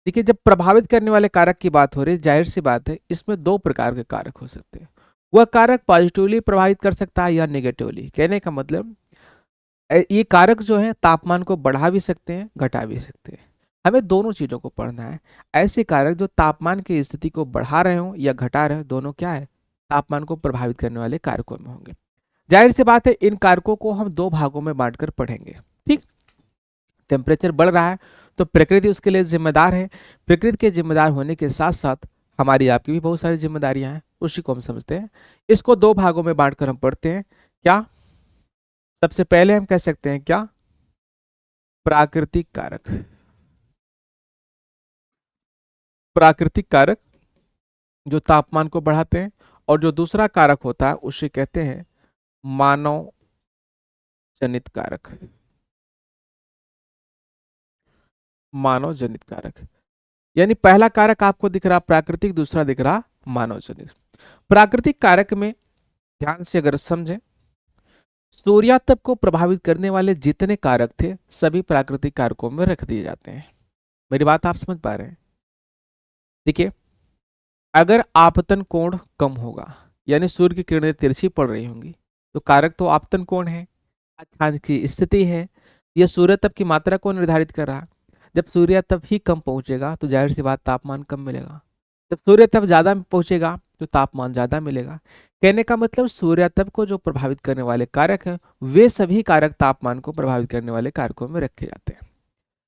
देखिए, जब प्रभावित करने वाले कारक की बात हो रही है, जाहिर सी बात है, इसमें दो प्रकार के कारक हो सकते हैं। वह कारक पॉजिटिवली प्रभावित कर सकता है या नेगेटिवली। कहने का मतलब, ये कारक जो है तापमान को बढ़ा भी सकते हैं, घटा भी सकते हैं। हमें दोनों चीजों को पढ़ना है। ऐसे कारक जो तापमान की स्थिति को बढ़ा रहे हो या घटा रहे हो, दोनों क्या है, तापमान को प्रभावित करने वाले कारकों में होंगे। जाहिर सी बात है, इन कारकों को हम दो भागों में बांटकर पढ़ेंगे। ठीक, टेम्परेचर बढ़ रहा है, तो प्रकृति उसके लिए जिम्मेदार है। प्रकृति के जिम्मेदार होने के साथ साथ हमारी आपकी भी बहुत सारी जिम्मेदारियां हैं, उसी को हम समझते हैं। इसको दो भागों में बांटकर हम पढ़ते हैं। क्या, सबसे पहले हम कह सकते हैं क्या, प्राकृतिक कारक। प्राकृतिक कारक जो तापमान को बढ़ाते हैं, और जो दूसरा कारक होता है उसे कहते हैं मानव जनित कारक। मानव जनित कारक, यानी पहला कारक आपको दिख रहा प्राकृतिक, दूसरा दिख रहा मानव जनित। प्राकृतिक कारक में ध्यान से अगर समझें, सूर्यातप को प्रभावित करने वाले जितने कारक थे, सभी प्राकृतिक कारकों में रख दिए जाते हैं। मेरी बात आप समझ पा रहे हैं। देखिए, अगर आपतन कोण कम होगा, यानी सूर्य की किरणें तिरछी पड़ रही होंगी, तो कारक तो आपतन कोण है, अक्षांश की स्थिति है। यह सूर्य तप की मात्रा को निर्धारित कर रहा है। जब सूर्य तप ही कम पहुंचेगा, तो जाहिर सी बात तापमान कम मिलेगा। जब सूर्य तप ज्यादा पहुंचेगा, तो तापमान ज्यादा मिलेगा। कहने का मतलब, सूर्य तप को जो प्रभावित करने वाले कारक हैं, वे सभी कारक तापमान को प्रभावित करने वाले कारकों में रखे जाते हैं।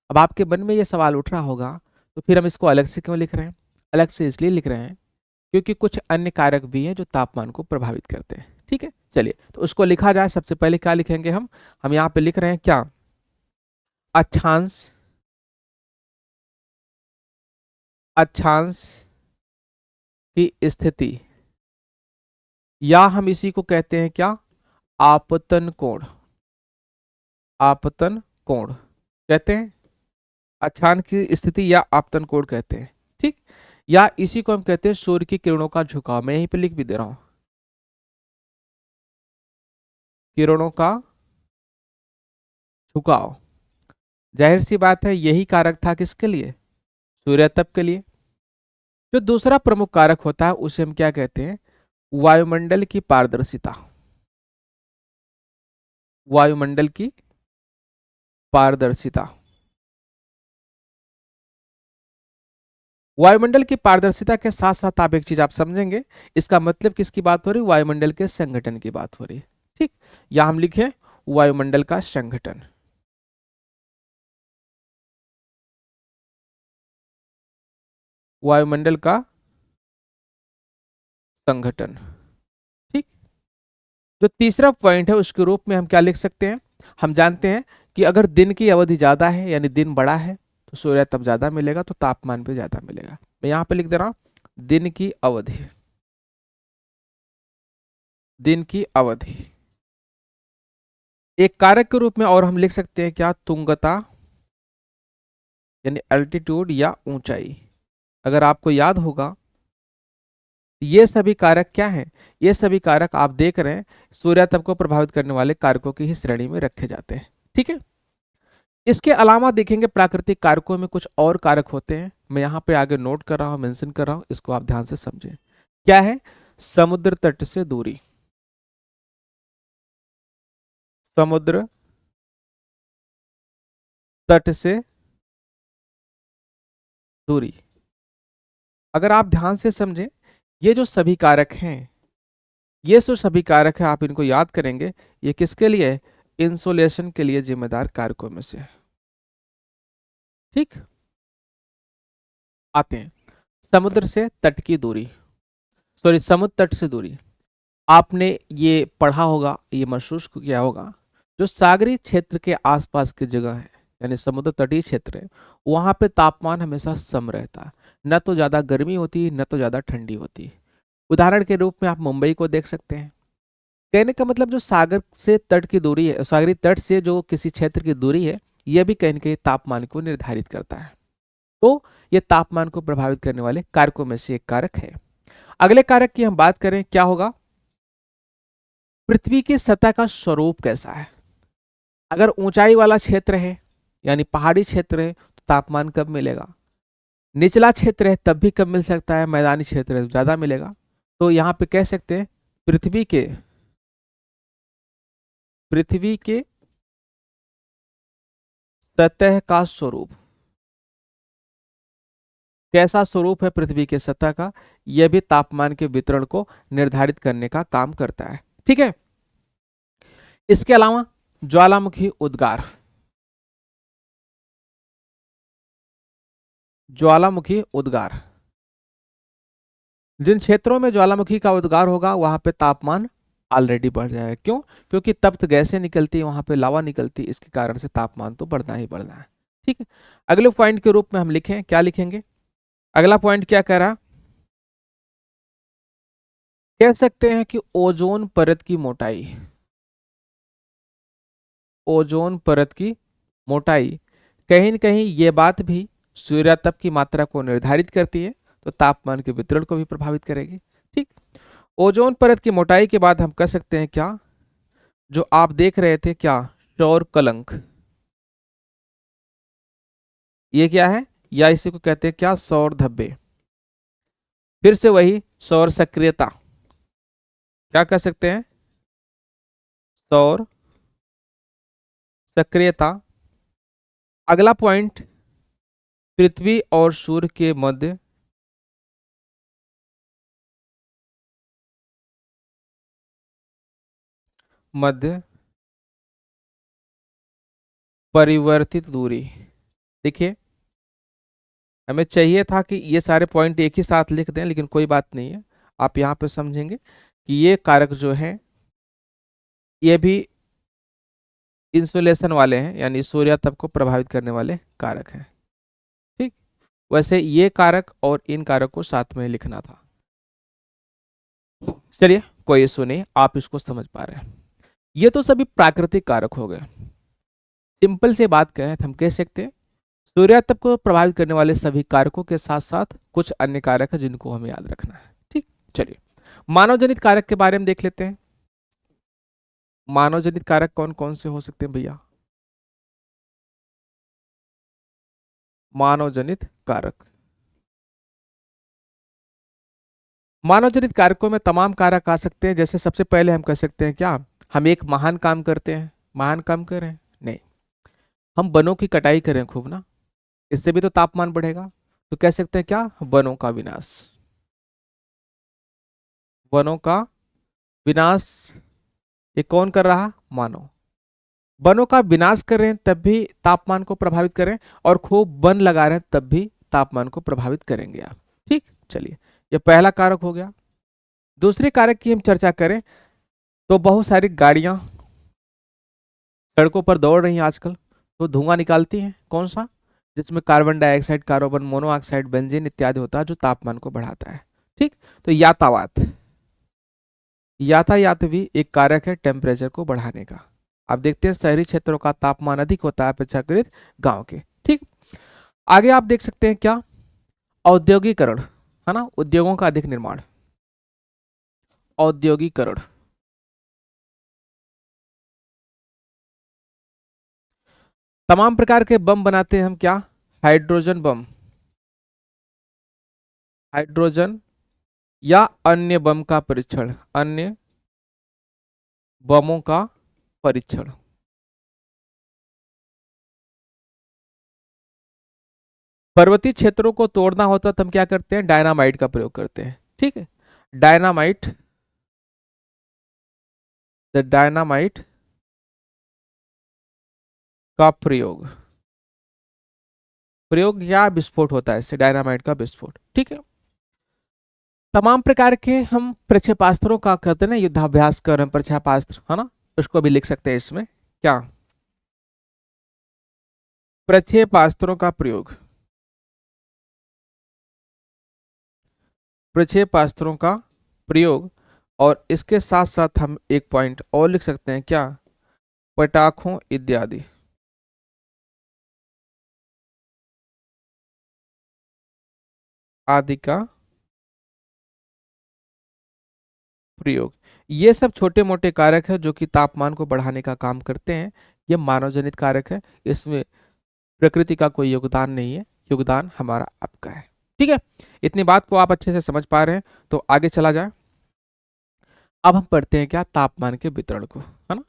अब आपके मन में यह सवाल उठ रहा होगा, तो फिर हम इसको अलग से क्यों लिख रहे हैं। अलग से इसलिए लिख रहे हैं, क्योंकि कुछ अन्य कारक भी हैं जो तापमान को प्रभावित करते हैं। ठीक है, चलिए, तो उसको लिखा जाए। सबसे पहले क्या लिखेंगे हम यहाँ पे लिख रहे हैं क्या, अक्षांश अक्षांश की स्थिति, या हम इसी को कहते हैं क्या, आपतन कोण, आपतन कोण कहते हैं, अक्षांश की स्थिति या आपतन कोण कहते हैं। ठीक, या इसी को हम कहते हैं सूर्य की किरणों का झुकाव। मैं यहीं पे लिख भी दे रहा हूं, किरणों का झुकाव। जाहिर सी बात है यही कारक था किसके लिए, सूर्यातप के लिए। जो दूसरा प्रमुख कारक होता है उसे हम क्या कहते हैं, वायुमंडल की पारदर्शिता, वायुमंडल की पारदर्शिता। वायुमंडल की पारदर्शिता के साथ साथ आप एक चीज आप समझेंगे, इसका मतलब किसकी बात हो रही, वायुमंडल के संगठन की बात हो रही है। ठीक, या हम लिखें वायुमंडल का संगठन। वायुमंडल का संगठन। ठीक, जो तीसरा पॉइंट है उसके रूप में हम क्या लिख सकते हैं, हम जानते हैं कि अगर दिन की अवधि ज्यादा है यानी दिन बड़ा है तो सूर्य तप ज्यादा मिलेगा, तो तापमान भी ज्यादा मिलेगा। मैं यहां पे लिख दे रहा हूं दिन की अवधि, दिन की अवधि। एक कारक के रूप में और हम लिख सकते हैं क्या, तुंगता यानी एल्टीट्यूड या ऊंचाई। अगर आपको याद होगा ये सभी कारक क्या हैं, ये सभी कारक आप देख रहे हैं सूर्यातप को प्रभावित करने वाले कारकों की ही श्रेणी में रखे जाते हैं। ठीक है, इसके अलावा देखेंगे प्राकृतिक कारकों में कुछ और कारक होते हैं, मैं यहाँ पे आगे नोट कर रहा हूँ, मेंशन कर रहा हूँ, इसको आप ध्यान से समझें। क्या है, समुद्र तट से दूरी, समुद्र तट से दूरी। अगर आप ध्यान से समझें ये जो सभी कारक हैं, ये जो सभी कारक हैं आप इनको याद करेंगे, ये किसके लिए है, इंसुलेशन के लिए जिम्मेदार कारकों में से। ठीक, आते हैं समुद्र से तट की दूरी, सॉरी समुद्र तट से दूरी। आपने ये पढ़ा होगा, ये महसूस किया होगा, जो सागरीय क्षेत्र के आसपास की जगह है यानी समुद्र तटीय क्षेत्र है, वहां पे तापमान हमेशा सम रहता है, न तो ज्यादा गर्मी होती न तो ज्यादा ठंडी होती। उदाहरण के रूप में आप मुंबई को देख सकते हैं। कहने का मतलब जो सागर से तट की दूरी है, सागरीय तट से जो किसी क्षेत्र की दूरी है, यह भी कहीं ना कहीं तापमान को निर्धारित करता है। तो यह तापमान को प्रभावित करने वाले कारकों में से एक कारक है। अगले कारक की हम बात करें, क्या होगा, पृथ्वी की सतह का स्वरूप कैसा है। अगर ऊंचाई वाला क्षेत्र है यानी पहाड़ी क्षेत्र है तो तापमान कब मिलेगा, निचला क्षेत्र है तब भी कब मिल सकता है, मैदानी क्षेत्र है तो ज्यादा मिलेगा। तो यहां पे कह सकते हैं पृथ्वी के सतह का स्वरूप, कैसा स्वरूप है पृथ्वी के सतह का, यह भी तापमान के वितरण को निर्धारित करने का काम करता है। ठीक है, इसके अलावा ज्वालामुखी उद्गार, ज्वालामुखी उद्गार, जिन क्षेत्रों में ज्वालामुखी का उद्गार होगा वहां पे तापमान ऑलरेडी बढ़ जाएगा। क्यों, क्योंकि तप्त गैसें निकलती है, वहां पे लावा निकलती है, इसके कारण से तापमान तो बढ़ना ही बढ़ना है। ठीक है, अगले पॉइंट के रूप में हम लिखें, क्या लिखेंगे, अगला पॉइंट क्या कह रहा, कह सकते हैं कि ओजोन परत की मोटाई, ओजोन परत की मोटाई कहीं न कहीं ये बात भी सूर्यातप की मात्रा को निर्धारित करती है, तो तापमान के वितरण को भी प्रभावित करेगी। ठीक, ओजोन परत की मोटाई के बाद हम कह सकते हैं क्या, जो आप देख रहे थे क्या, सौर कलंक, ये क्या है, या इसी को कहते हैं क्या, सौर धब्बे। फिर से वही सौर सक्रियता, क्या कह सकते हैं, सौर सक्रियता। अगला पॉइंट, पृथ्वी और सूर्य के मध्य परिवर्तित दूरी। देखिए हमें चाहिए था कि ये सारे पॉइंट एक ही साथ लिख दें, लेकिन कोई बात नहीं है, आप यहाँ पे समझेंगे कि ये कारक जो है ये भी इंसुलेशन वाले हैं यानी सूर्यातप को प्रभावित करने वाले कारक हैं। ठीक, वैसे ये कारक और इन कारक को साथ में लिखना था। चलिए कोई इशू नहीं, आप इसको समझ पा रहे हैं। ये तो सभी प्राकृतिक कारक हो गए। सिंपल से बात करें तो हम कह सकते हैं सूर्यास्त को प्रभावित करने वाले सभी कारकों के साथ साथ कुछ अन्य कारक है जिनको हमें याद रखना है। ठीक, चलिए मानव जनित कारक के बारे में देख लेते हैं। मानव जनित कारक कौन कौन से हो सकते हैं भैया? मानव जनित कारक, मानव जनित कारकों में तमाम कारक आ सकते हैं। जैसे सबसे पहले हम कह सकते हैं क्या, हम एक महान काम करते हैं, महान काम करें नहीं, हम वनों की कटाई करें खूब ना, इससे भी तो तापमान बढ़ेगा। तो कह सकते हैं क्या, वनों का विनाश, वनों का विनाश। ये कौन कर रहा? मानव। वनों का विनाश करें तब भी तापमान को प्रभावित करें, और खूब वन लगा रहे हैं तब भी तापमान को प्रभावित करेंगे आप। ठीक, चलिए ये पहला कारक हो गया। दूसरे कारक की हम चर्चा करें तो बहुत सारी गाड़ियां सड़कों पर दौड़ रही हैं आजकल, तो धुआं निकालती हैं, कौन सा? जिसमें carbon dioxide, carbon monoxide, benzene इत्यादि होता है जो तापमान को बढ़ाता है। ठीक, तो यातायात, यातायात भी एक कारक है टेम्परेचर को बढ़ाने का। आप देखते हैं शहरी क्षेत्रों का तापमान अधिक होता है अपेक्षाकृत गांव के। ठीक, आगे आप देख सकते हैं क्या, औद्योगिकरण, है ना, उद्योगों का अधिक निर्माण, औद्योगिकरण। तमाम प्रकार के बम बनाते हैं हम क्या, हाइड्रोजन बम, हाइड्रोजन या अन्य बम का परीक्षण, अन्य बमों का परीक्षण। पर्वतीय क्षेत्रों को तोड़ना होता तो हम क्या करते हैं, डायनामाइट का प्रयोग करते हैं। ठीक है, डायनामाइट, द डायनामाइट का प्रयोग, प्रयोग या विस्फोट होता है इससे, डायनामाइट का विस्फोट। ठीक है, तमाम प्रकार के हम प्रक्षेपास्त्रों का कहते हैं ना, युद्धाभ्यास कर रहे हैं प्रक्षेपास्त्र, है ना, उसको भी लिख सकते हैं इसमें क्या, प्रक्षेपास्त्रों का प्रयोग, प्रक्षेपास्त्रों का प्रयोग। और इसके साथ साथ हम एक पॉइंट और लिख सकते हैं क्या, पटाखों इत्यादि, आदि का प्रयोग। ये सब छोटे मोटे कारक है जो कि तापमान को बढ़ाने का काम करते हैं। ये मानव जनित कारक है, इसमें प्रकृति का कोई योगदान नहीं है, योगदान हमारा आपका है। ठीक है, इतनी बात को आप अच्छे से समझ पा रहे हैं तो आगे चला जाए। अब हम पढ़ते हैं क्या, तापमान के वितरण को, है ना।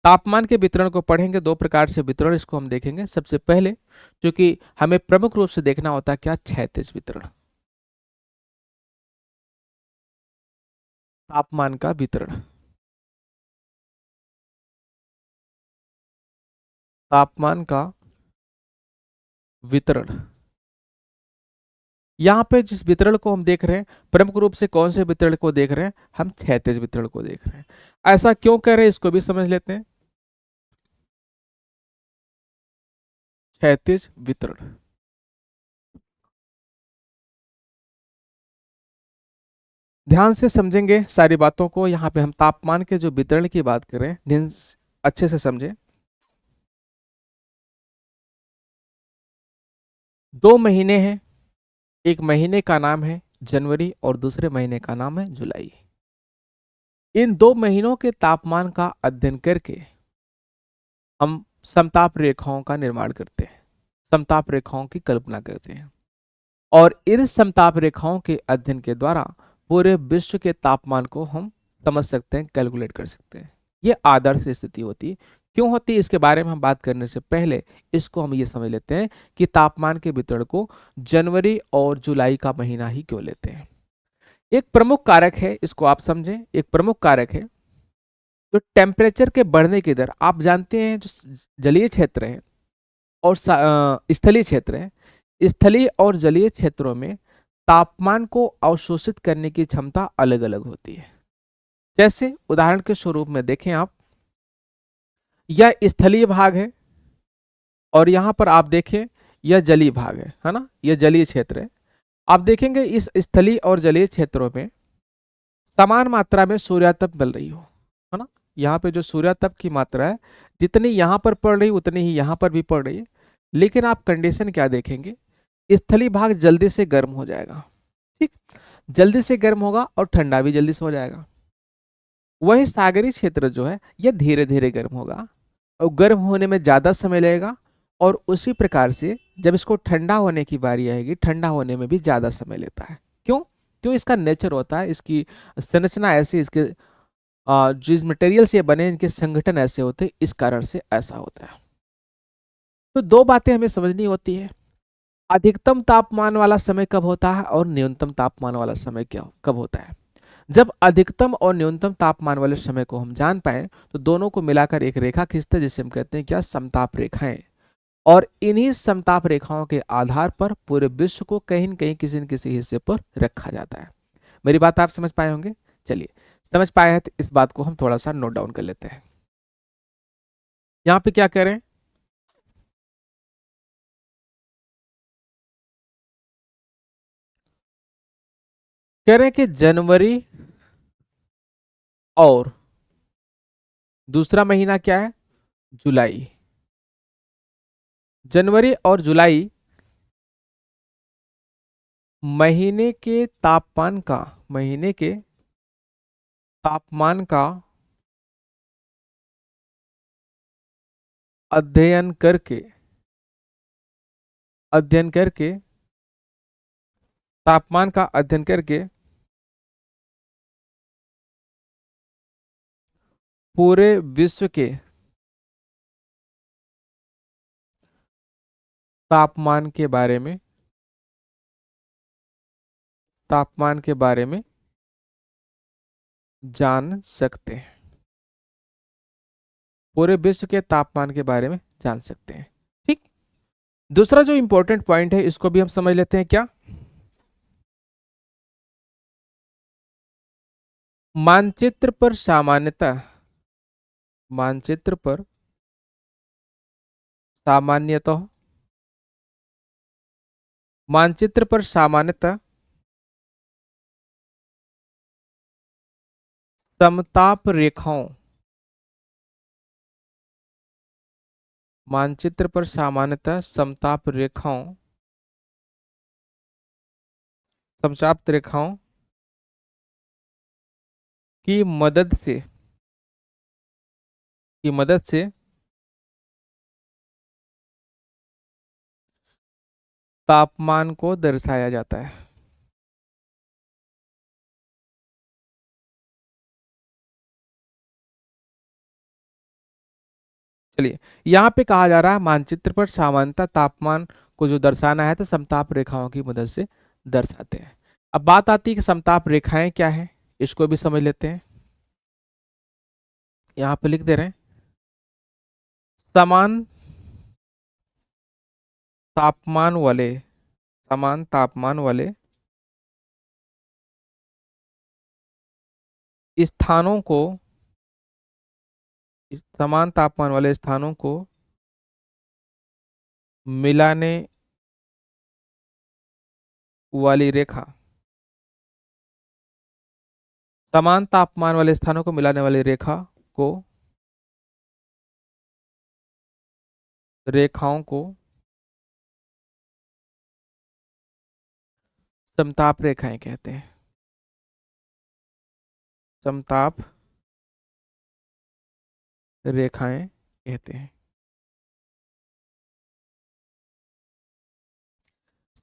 तापमान के वितरण को पढ़ेंगे, दो प्रकार से वितरण इसको हम देखेंगे। सबसे पहले जो कि हमें प्रमुख रूप से देखना होता है क्या, क्षैतिज वितरण, तापमान का वितरण, तापमान का वितरण। यहाँ पे जिस वितरण को हम देख रहे हैं, प्रमुख रूप से कौन से वितरण को देख रहे हैं, हम क्षैतिज वितरण को देख रहे हैं। ऐसा क्यों कह रहे हैं इसको भी समझ लेते हैं। क्षैतिज वितरण, ध्यान से समझेंगे सारी बातों को। यहाँ पे हम तापमान के जो वितरण की बात कर रहे हैं, अच्छे से समझें। 2 महीने हैं, एक महीने का नाम है जनवरी और दूसरे महीने का नाम है जुलाई। इन 2 महीनों के तापमान का अध्ययन करके हम समताप रेखाओं का निर्माण करते हैं, समताप रेखाओं की कल्पना करते हैं, और इन समताप रेखाओं के अध्ययन के द्वारा पूरे विश्व के तापमान को हम समझ सकते हैं, कैलकुलेट कर सकते हैं। ये आदर्श स्थिति होती है। क्यों होती है इसके बारे में हम बात करने से पहले इसको हम ये समझ लेते हैं कि तापमान के वितरण को जनवरी और जुलाई का महीना ही क्यों लेते हैं। एक प्रमुख कारक है, इसको आप समझें, एक प्रमुख कारक है जो टेम्परेचर के बढ़ने की दर। आप जानते हैं जो जलीय क्षेत्र है और स्थलीय क्षेत्र है, स्थलीय और जलीय क्षेत्रों में तापमान को अवशोषित करने की क्षमता अलग अलग होती है। जैसे उदाहरण के स्वरूप में देखें आप, यह स्थलीय भाग है और यहां पर आप देखें यह जलीय भाग है ना, यह जलीय क्षेत्र है। आप देखेंगे इस स्थलीय और जलीय क्षेत्रों में समान मात्रा में सूर्यातप मिल रही हो, है ना। यहाँ पे जो सूर्यातप की मात्रा है जितनी यहाँ पर पड़ रही उतनी ही यहाँ पर भी पड़ रही है, लेकिन आप कंडीशन क्या देखेंगे, स्थलीय भाग जल्दी से गर्म हो जाएगा, ठीक, जल्दी से गर्म होगा और ठंडा भी जल्दी से हो जाएगा। वही सागरीय क्षेत्र जो है यह धीरे धीरे गर्म होगा और गर्म होने में ज़्यादा समय लगेगा, और उसी प्रकार से जब इसको ठंडा होने की बारी आएगी ठंडा होने में भी ज़्यादा समय लेता है। क्यों? क्यों? इसका नेचर होता है, इसकी संरचना ऐसी, इसके जिस मटेरियल से ये बने इनके संगठन ऐसे होते हैं, इस कारण से ऐसा होता है। तो दो बातें हमें समझनी होती है, अधिकतम तापमान वाला समय कब होता है और न्यूनतम तापमान वाला समय क्या कब होता है। जब अधिकतम और न्यूनतम तापमान वाले समय को हम जान पाए तो दोनों को मिलाकर एक रेखा खींचते हैं जिसे हम कहते हैं क्या, समताप रेखाएं। और इन्हीं समताप रेखाओं के आधार पर पूरे विश्व को कहीं न कहीं किसी न किसी हिस्से पर रखा जाता है। मेरी बात आप समझ पाए होंगे। चलिए, समझ पाए हैं तो इस बात को हम थोड़ा सा नोट डाउन कर लेते हैं। यहां पे क्या कह रहे हैं, कह रहे हैं कि जनवरी और दूसरा महीना क्या है, जुलाई। जनवरी और जुलाई महीने के तापमान का, महीने के तापमान का अध्ययन करके, अध्ययन करके, तापमान का अध्ययन करके पूरे विश्व के तापमान के बारे में, तापमान के बारे में जान सकते हैं, पूरे विश्व के तापमान के बारे में जान सकते हैं। ठीक, दूसरा जो इंपॉर्टेंट पॉइंट है इसको भी हम समझ लेते हैं, क्या, मानचित्र पर सामान्यतः, मानचित्र पर सामान्यतः, मानचित्र पर सामान्यतः समताप रेखाओं, मानचित्र पर सामान्यतः समताप रेखाओं, समताप रेखाओं की मदद से, की मदद से तापमान को दर्शाया जाता है। चलिए, यहाँ पे कहा जा रहा है मानचित्र पर सामान्यतः तापमान को जो दर्शाना है तो समताप रेखाओं की मदद से दर्शाते हैं। अब बात आती है कि समताप रेखाएं क्या है, इसको भी समझ लेते हैं। यहाँ पे लिख दे रहे हैं, समान तापमान वाले, समान तापमान वाले स्थानों को, समान तापमान वाले स्थानों को मिलाने वाली रेखा, समान तापमान वाले स्थानों को मिलाने वाली रेखा को, रेखाओं को समताप रेखाएं कहते हैं, समताप रेखाएं कहते हैं।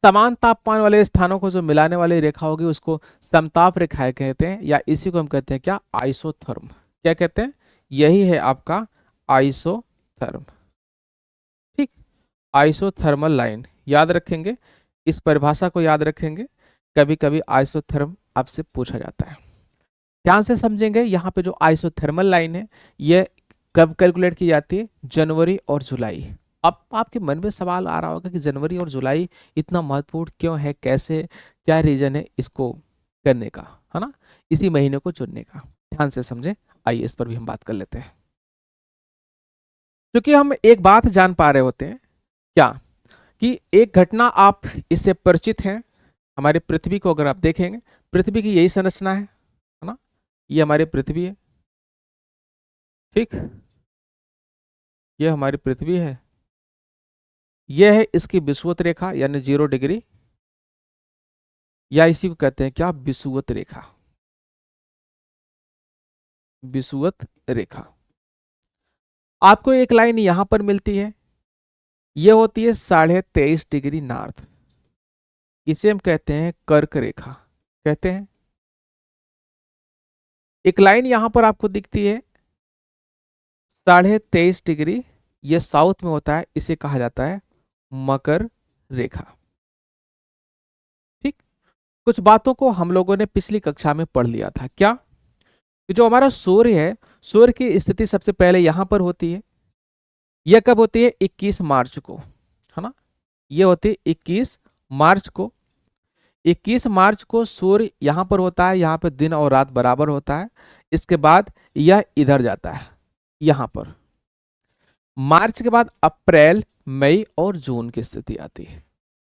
समान तापमान वाले स्थानों को जो मिलाने वाली रेखा होगी उसको समताप रेखाएं कहते हैं, या इसी को हम कहते हैं क्या, आइसोथर्म। क्या कहते हैं, यही है आपका आइसोथर्म। ठीक, आइसोथर्मल लाइन याद रखेंगे, इस परिभाषा को याद रखेंगे, कभी कभी आइसोथर्म आपसे पूछा जाता है। ध्यान से समझेंगे, यहाँ पे जो आइसोथर्मल लाइन है ये कब कैलकुलेट की जाती है, जनवरी और जुलाई। अब आपके मन में सवाल आ रहा होगा कि जनवरी और जुलाई इतना महत्वपूर्ण क्यों है, कैसे, क्या रीजन है इसको करने का, है ना, इसी महीने को चुनने का। ध्यान से समझें, आइए इस पर भी हम बात कर लेते हैं। क्योंकि हम एक बात जान पा रहे होते हैं, क्या, कि एक घटना आप इससे परिचित हैं, हमारी पृथ्वी को अगर आप देखेंगे, पृथ्वी की यही संरचना है ना, ये हमारी पृथ्वी है, ठीक, ये हमारी पृथ्वी है, ये है इसकी विषुवत रेखा यानी 0 डिग्री, या इसी को कहते हैं क्या, विषुवत रेखा, विषुवत रेखा। आपको एक लाइन यहां पर मिलती है, ये होती है 23.5 डिग्री नॉर्थ, इसे हम कहते हैं कर्क रेखा, कहते हैं। एक लाइन यहां पर आपको दिखती है 23.5 डिग्री, ये साउथ में होता है, इसे कहा जाता है मकर रेखा, ठीक। कुछ बातों को हम लोगों ने पिछली कक्षा में पढ़ लिया था, क्या, कि जो हमारा सूर्य है, सूर्य की स्थिति सबसे पहले यहां पर होती है, यह कब होती है, 21 मार्च को, है ना, ये होती है 21 मार्च को। 21 मार्च को सूर्य यहां पर होता है, यहां पर दिन और रात बराबर होता है। इसके बाद यह इधर जाता है, यहां पर मार्च के बाद अप्रैल, मई और जून की स्थिति आती है।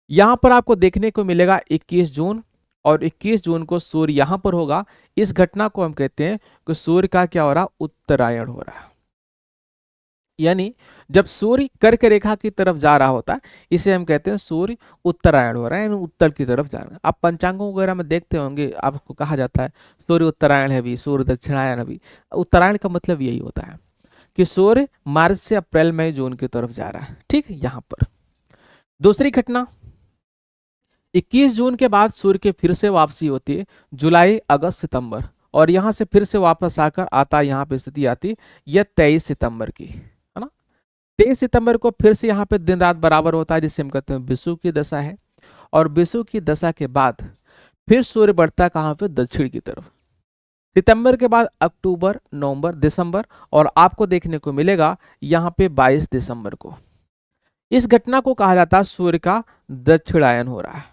यहां पर आपको देखने को मिलेगा 21 जून, और 21 जून को सूर्य यहां पर होगा। इस घटना को हम कहते हैं कि सूर्य का क्या हो रहा, उत्तरायण हो रहा है, यानी जब सूर्य कर्क रेखा की तरफ जा रहा होता है, इसे हम कहते हैं सूर्य उत्तरायण हो रहा है, यानी उत्तर की तरफ जा रहा है। आप पंचांगों वगैरह में देखते होंगे, आपको कहा जाता है सूर्य उत्तरायण है भी, सूर्य दक्षिणायन है भी। उत्तरायण का मतलब यही होता है कि सूर्य मार्च से अप्रैल मई जून की तरफ जा रहा है, ठीक। यहां पर दूसरी घटना, 21 जून के बाद सूर्य के फिर से वापसी होती है, जुलाई, अगस्त, सितंबर, और यहां से फिर से वापस आकर आता, यहां पे स्थिति आती, यह 23 सितंबर की, है ना। 23 सितंबर को फिर से यहाँ पे दिन रात बराबर होता है, जिसे हम कहते हैं विषुव की दशा है। और विषुव की दशा के बाद फिर सूर्य बढ़ता है कहाँ पे, दक्षिण की तरफ। सितंबर के बाद अक्टूबर, नवंबर, दिसंबर, और आपको देखने को मिलेगा यहाँ पे 22 दिसंबर को। इस घटना को कहा जाता है सूर्य का दक्षिणायन हो रहा है।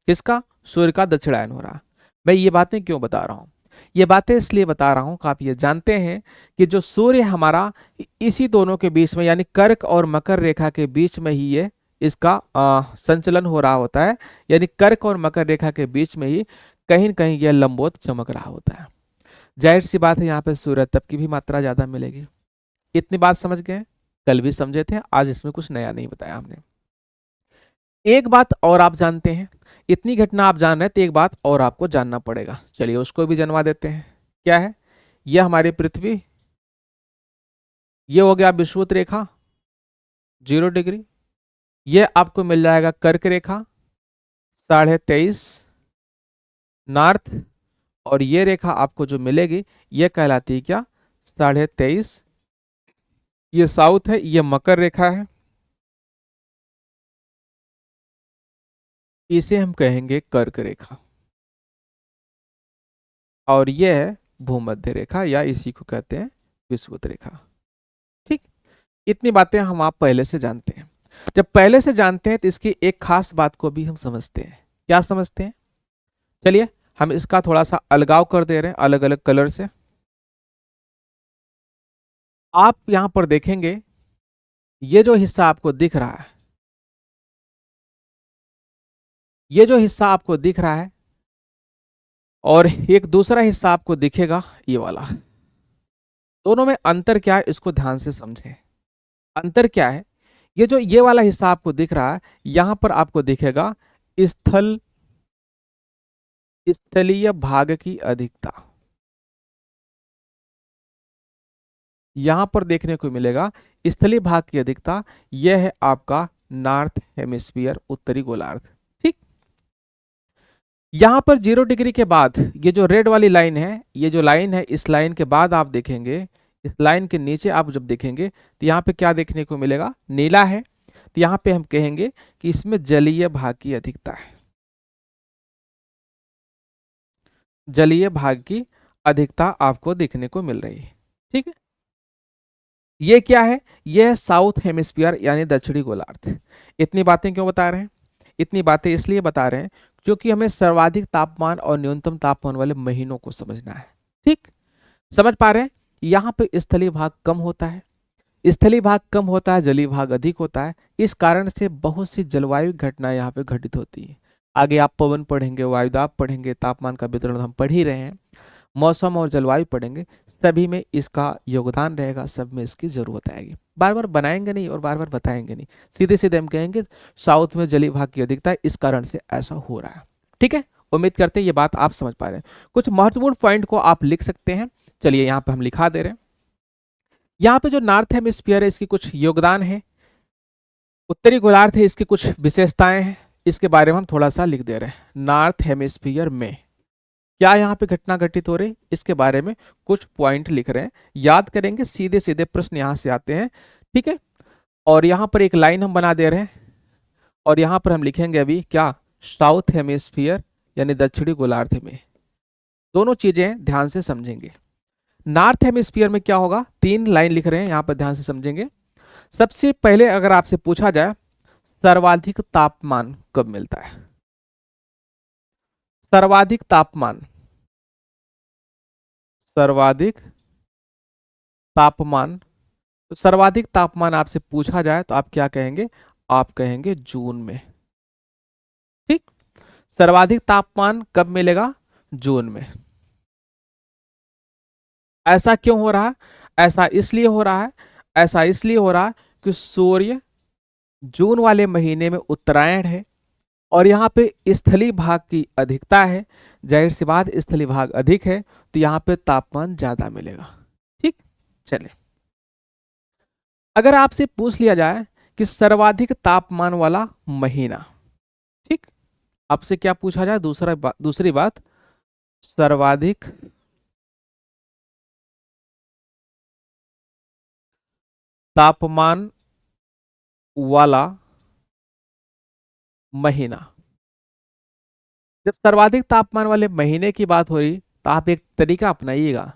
किसका, सूर्य का दक्षिणायन हो रहा है। मैं ये बातें क्यों बता रहा हूं, ये बातें इसलिए बता रहा हूं कि आप ये जानते हैं कि जो सूर्य हमारा इसी दोनों के बीच में, यानी कर्क और मकर रेखा के बीच में ही ये इसका संचलन हो रहा होता है, यानी कर्क और मकर रेखा के बीच में ही कहीं न कहीं यह लंबवत चमक रहा होता है। जाहिर सी बात है, यहाँ पे सूर्य तप की भी मात्रा ज्यादा मिलेगी। इतनी बात समझ गए, कल भी समझे थे, आज इसमें कुछ नया नहीं बताया हमने। एक बात और आप जानते हैं, इतनी घटना आप जान रहे हैं, तो एक बात और आपको जानना पड़ेगा, चलिए उसको भी जानवा देते हैं। क्या है, यह हमारी पृथ्वी, ये हो गया विषुवत रेखा 0 डिग्री, यह आपको मिल जाएगा कर्क रेखा 23.5 नॉर्थ, और ये रेखा आपको जो मिलेगी यह कहलाती है क्या, 23.5, ये साउथ है, ये मकर रेखा है, इसे हम कहेंगे कर्क रेखा, और यह है भूमध्य रेखा, या इसी को कहते हैं विषुवत रेखा, ठीक। इतनी बातें हम आप पहले से जानते हैं। जब पहले से जानते हैं तो इसकी एक खास बात को भी हम समझते हैं। क्या समझते हैं, चलिए हम इसका थोड़ा सा अलगाव कर दे रहे हैं अलग अलग कलर से। आप यहां पर देखेंगे, ये जो हिस्सा आपको दिख रहा है, ये जो हिस्सा आपको दिख रहा है, और एक दूसरा हिस्सा आपको दिखेगा ये वाला, दोनों में अंतर क्या है इसको ध्यान से समझें। अंतर क्या है, ये जो ये वाला हिस्सा आपको दिख रहा है, यहां पर आपको दिखेगा स्थल, स्थलीय भाग की अधिकता, यहां पर देखने को मिलेगा स्थलीय भाग की अधिकता, यह है आपका नॉर्थ हेमिस्फीयर, उत्तरी गोलार्ध, ठीक। यहां पर 0 डिग्री के बाद ये जो रेड वाली लाइन है, ये जो लाइन है, इस लाइन के बाद आप देखेंगे, इस लाइन के नीचे आप जब देखेंगे तो यहाँ पे क्या देखने को मिलेगा, नीला है, तो यहाँ पे हम कहेंगे कि इसमें जलीय भाग की अधिकता है, जलीय भाग की अधिकता आपको देखने को मिल रही है, ठीक है। ये क्या है, ये है साउथ हेमिस्फीयर यानी दक्षिणी गोलार्ध। इतनी बातें क्यों बता रहे हैं, इतनी बातें इसलिए बता रहे हैं क्योंकि हमें सर्वाधिक तापमान और न्यूनतम तापमान वाले महीनों को समझना है, ठीक। समझ पा रहे हैं, यहाँ पे स्थलीय भाग कम होता है, स्थलीय भाग कम होता है, जलीय भाग अधिक होता है, इस कारण से बहुत सी जलवायु घटनाएं यहाँ पे घटित होती है। आगे आप पवन पढ़ेंगे, वायुदाब पढ़ेंगे, तापमान का वितरण हम पढ़ ही रहे हैं, मौसम और जलवायु पढ़ेंगे, सभी में इसका योगदान रहेगा, सब में इसकी जरूरत आएगी। बार बार बनाएंगे नहीं और बार बार बताएंगे नहीं, सीधे सीधे हम कहेंगे साउथ में जलीय भाग की अधिकता है, इस कारण से ऐसा हो रहा है। ठीक है, उम्मीद करते हैं ये बात आप समझ पा रहे हैं। कुछ महत्वपूर्ण पॉइंट को आप लिख सकते हैं, चलिए यहाँ पे हम लिखा दे रहे हैं। यहाँ पे जो नॉर्थ हेमिस्फीयर है इसकी कुछ योगदान है, उत्तरी गोलार्ध है इसकी कुछ विशेषताएं हैं, इसके बारे में हम थोड़ा सा लिख दे रहे हैं। नॉर्थ हेमिस्फीयर में क्या यहाँ पे घटना घटित हो रही, इसके बारे में कुछ पॉइंट लिख रहे हैं, याद करेंगे, सीधे सीधे प्रश्न यहाँ से आते हैं। ठीक है, और यहाँ पर एक लाइन हम बना दे रहे हैं, और यहाँ पर हम लिखेंगे अभी क्या, साउथ हेमिस्फीयर यानी दक्षिणी गोलार्ध में। दोनों चीजें ध्यान से समझेंगे। नॉर्थ हेमिस्फीयर में क्या होगा, 3 लाइन लिख रहे हैं, यहाँ पर ध्यान से समझेंगे। सबसे पहले अगर आपसे पूछा जाए सर्वाधिक तापमान कब मिलता है, सर्वाधिक तापमान, सर्वाधिक तापमान, तो सर्वाधिक तापमान आपसे पूछा जाए तो आप क्या कहेंगे, आप कहेंगे जून में। ठीक, सर्वाधिक तापमान कब मिलेगा, जून में। ऐसा क्यों हो रहा है, ऐसा इसलिए हो रहा है, ऐसा इसलिए हो रहा है कि सूर्य जून वाले महीने में उत्तरायण है और यहाँ पे स्थलीय भाग की अधिकता है, जाहिर सी बात स्थलीय भाग अधिक है तो यहाँ पे तापमान ज्यादा मिलेगा। ठीक, चलिए अगर आपसे पूछ लिया जाए कि सर्वाधिक तापमान वाला महीना, ठीक, आपसे क्या पूछा जाए, दूसरी बात सर्वाधिक तापमान वाला महीना। जब सर्वाधिक तापमान वाले महीने की बात हो रही तो आप एक तरीका अपनाइएगा,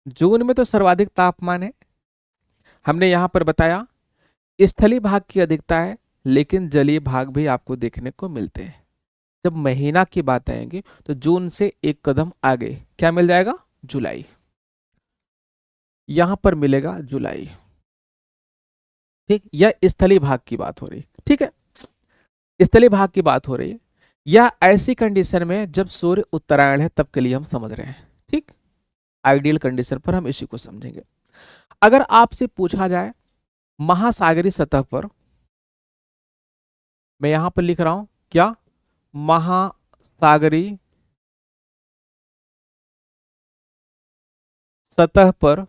जून में तो सर्वाधिक तापमान है, हमने यहां पर बताया स्थलीय भाग की अधिकता है, लेकिन जलीय भाग भी आपको देखने को मिलते हैं। जब महीना की बात आएगी तो जून से एक कदम आगे क्या मिल जाएगा, जुलाई, यहां पर मिलेगा जुलाई। ठीक, यह स्थलीय भाग की बात हो रही। ठीक है, स्थलीय भाग की बात हो रही है, या ऐसी कंडीशन में जब सूर्य उत्तरायण है तब के लिए हम समझ रहे हैं। ठीक, आइडियल कंडीशन पर हम इसी को समझेंगे। अगर आपसे पूछा जाए महासागरीय सतह पर, मैं यहां पर लिख रहा हूं क्या, महासागरीय सतह पर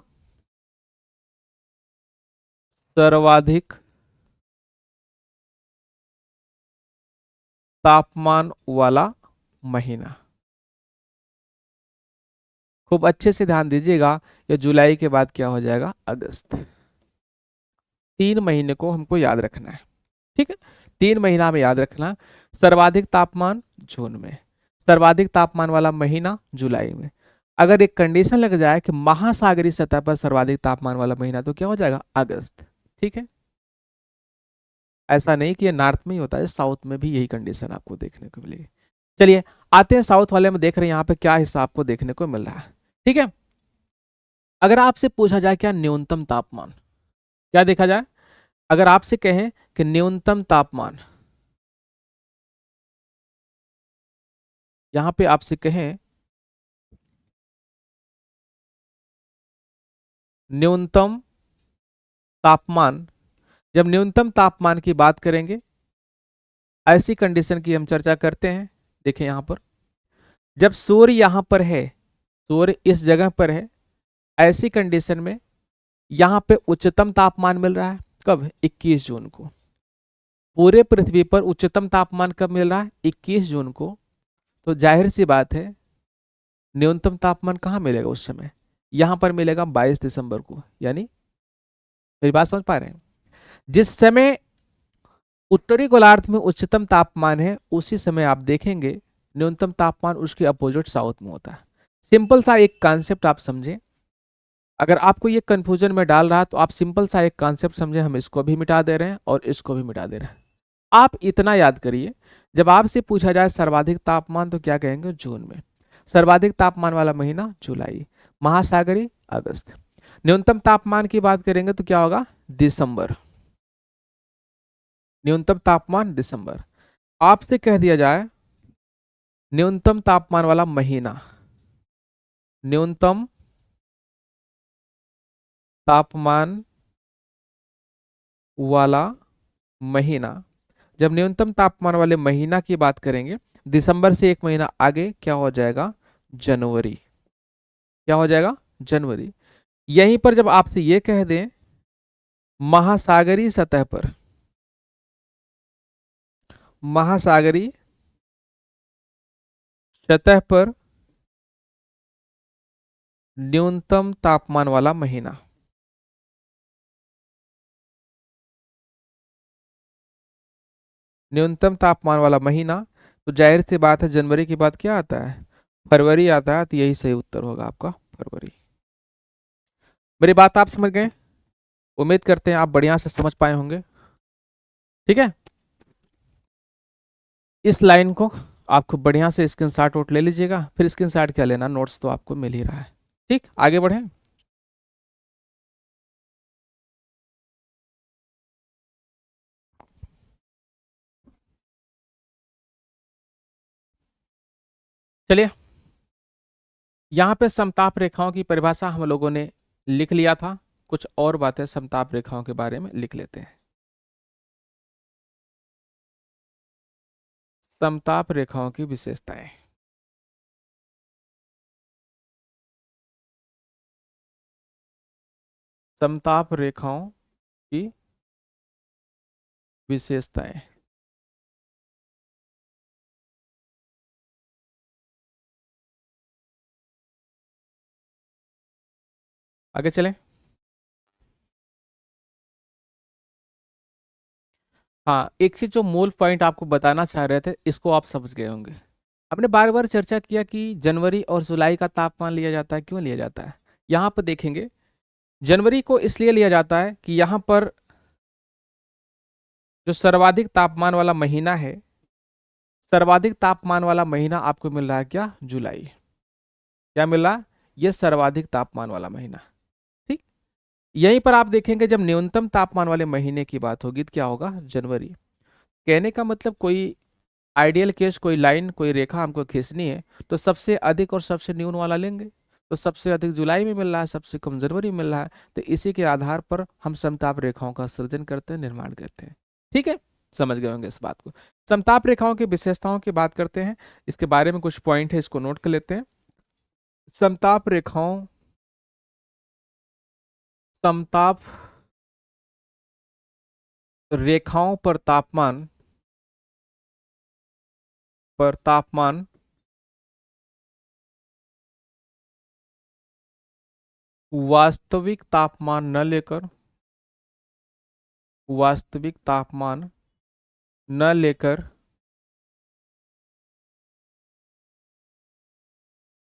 सर्वाधिक तापमान वाला महीना, खूब अच्छे से ध्यान दीजिएगा, ये जुलाई के बाद क्या हो जाएगा, अगस्त। 3 महीने को हमको याद रखना है। ठीक है, 3 महीना में याद रखना, सर्वाधिक तापमान जून में, सर्वाधिक तापमान वाला महीना जुलाई में। अगर एक कंडीशन लग जाए कि महासागरीय सतह पर सर्वाधिक तापमान वाला महीना तो क्या हो जाएगा, अगस्त। ठीक है, ऐसा नहीं कि ये नॉर्थ में ही होता है, साउथ में भी यही कंडीशन आपको देखने को मिलेगी। चलिए आते हैं साउथ वाले में, देख रहे हैं यहाँ पे क्या हिस्सा आपको देखने को मिल रहा है। ठीक है, अगर आपसे पूछा जाए क्या न्यूनतम तापमान, क्या देखा जाए, अगर आपसे कहें कि न्यूनतम तापमान, यहां पे आपसे कहें न्यूनतम तापमान, जब न्यूनतम तापमान की बात करेंगे ऐसी कंडीशन की हम चर्चा करते हैं। देखें यहां पर जब सूर्य यहां पर है, सूर्य इस जगह पर है, ऐसी कंडीशन में यहां पे उच्चतम तापमान मिल रहा है कब, 21 जून को। पूरे पृथ्वी पर उच्चतम तापमान कब मिल रहा है, 21 जून को। तो जाहिर सी बात है न्यूनतम तापमान कहाँ मिलेगा उस समय, यहां पर मिलेगा 22 दिसंबर को। यानी मेरी बात समझ पा रहे हैं, जिस समय उत्तरी गोलार्ध में उच्चतम तापमान है उसी समय आप देखेंगे न्यूनतम तापमान उसके अपोजिट साउथ में होता है। सिंपल सा एक कॉन्सेप्ट आप समझें, अगर आपको ये कंफ्यूजन में डाल रहा है तो आप सिंपल सा एक कॉन्सेप्ट समझें, हम इसको भी मिटा दे रहे हैं और इसको भी मिटा दे रहे हैं। आप इतना याद करिए, जब आपसे पूछा जाए सर्वाधिक तापमान तो क्या कहेंगे, जून में, सर्वाधिक तापमान वाला महीना जुलाई, महासागरीय अगस्त, न्यूनतम तापमान की बात करेंगे तो क्या होगा, दिसंबर, न्यूनतम तापमान दिसंबर। आपसे कह दिया जाए न्यूनतम तापमान वाला महीना, न्यूनतम तापमान वाला महीना। जब न्यूनतम तापमान वाले महीना की बात करेंगे, दिसंबर से एक महीना आगे क्या हो जाएगा, जनवरी। क्या हो जाएगा, जनवरी। यहीं पर जब आपसे ये कह दें महासागरीय सतह पर, महासागरीय सतह पर न्यूनतम तापमान वाला महीना, न्यूनतम तापमान वाला महीना, तो जाहिर सी बात है जनवरी के बाद क्या आता है, फरवरी आता है। तो यही सही उत्तर होगा आपका, फरवरी। मेरी बात आप समझ गए? उम्मीद करते हैं आप बढ़िया से समझ पाए होंगे। ठीक है, इस लाइन को आपको बढ़िया से स्क्रीनशॉट आउट ले लीजिएगा, फिर स्क्रीनशॉट क्या लेना, नोट्स तो आपको मिल ही रहा है। ठीक, आगे बढ़ें। चलिए, यहाँ पे समताप रेखाओं की परिभाषा हम लोगों ने लिख लिया था, कुछ और बातें समताप रेखाओं के बारे में लिख लेते हैं। समताप रेखाओं की विशेषताएं, समताप रेखाओं की विशेषताएं। आगे चलें। हाँ, एक चीज जो मूल पॉइंट आपको बताना चाह रहे थे, इसको आप समझ गए होंगे। हमने बार बार चर्चा किया कि जनवरी और जुलाई का तापमान लिया जाता है, क्यों लिया जाता है। यहाँ पर देखेंगे, जनवरी को इसलिए लिया जाता है कि यहाँ पर जो सर्वाधिक तापमान वाला महीना है, सर्वाधिक तापमान वाला महीना आपको मिल रहा है क्या, जुलाई। क्या मिल रहा, ये सर्वाधिक तापमान वाला महीना। ठीक, यहीं पर आप देखेंगे जब न्यूनतम तापमान वाले महीने की बात होगी तो क्या होगा, जनवरी। कहने का मतलब कोई आइडियल केस, कोई लाइन, कोई रेखा हमको खींचनी है, तो सबसे अधिक और सबसे न्यून वाला लेंगे। तो सबसे अधिक जुलाई में मिल रहा है, सबसे कम जनवरी में मिल रहा है, तो इसी के आधार पर हम समताप रेखाओं का सृजन करते हैं, निर्माण करते हैं। ठीक है, समझ गए होंगे इस बात को। समताप रेखाओं की विशेषताओं की बात करते हैं, इसके बारे में कुछ पॉइंट है, इसको नोट कर लेते हैं। समताप रेखाओं, समताप रेखाओं पर तापमान, पर तापमान वास्तविक तापमान न लेकर, वास्तविक तापमान न लेकर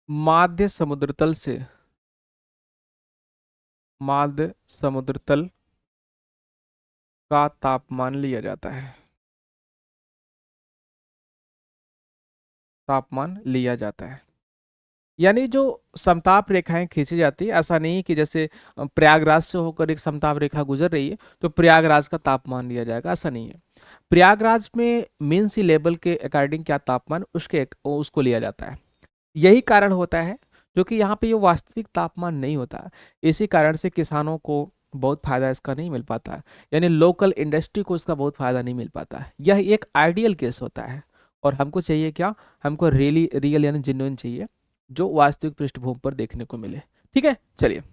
माध्य समुद्र तल से, माध्य समुद्र तल का तापमान लिया जाता है, तापमान लिया जाता है। यानी जो समताप रेखाएं खींची जाती है, ऐसा नहीं कि जैसे प्रयागराज से होकर एक समताप रेखा गुजर रही है तो प्रयागराज का तापमान लिया जाएगा, ऐसा नहीं है। प्रयागराज में मीन सी लेवल के अकॉर्डिंग क्या तापमान, उसको लिया जाता है। यही कारण होता है जो कि यहाँ पे ये वास्तविक तापमान नहीं होता। इसी कारण से किसानों को बहुत फायदा इसका नहीं मिल पाता है, यानी लोकल इंडस्ट्री को इसका बहुत फायदा नहीं मिल पाता है। यह एक आइडियल केस होता है, और हमको चाहिए क्या, हमको रियली रियल यानी जेन्युइन चाहिए, जो वास्तविक पृष्ठभूमि पर देखने को मिले। ठीक है, चलिए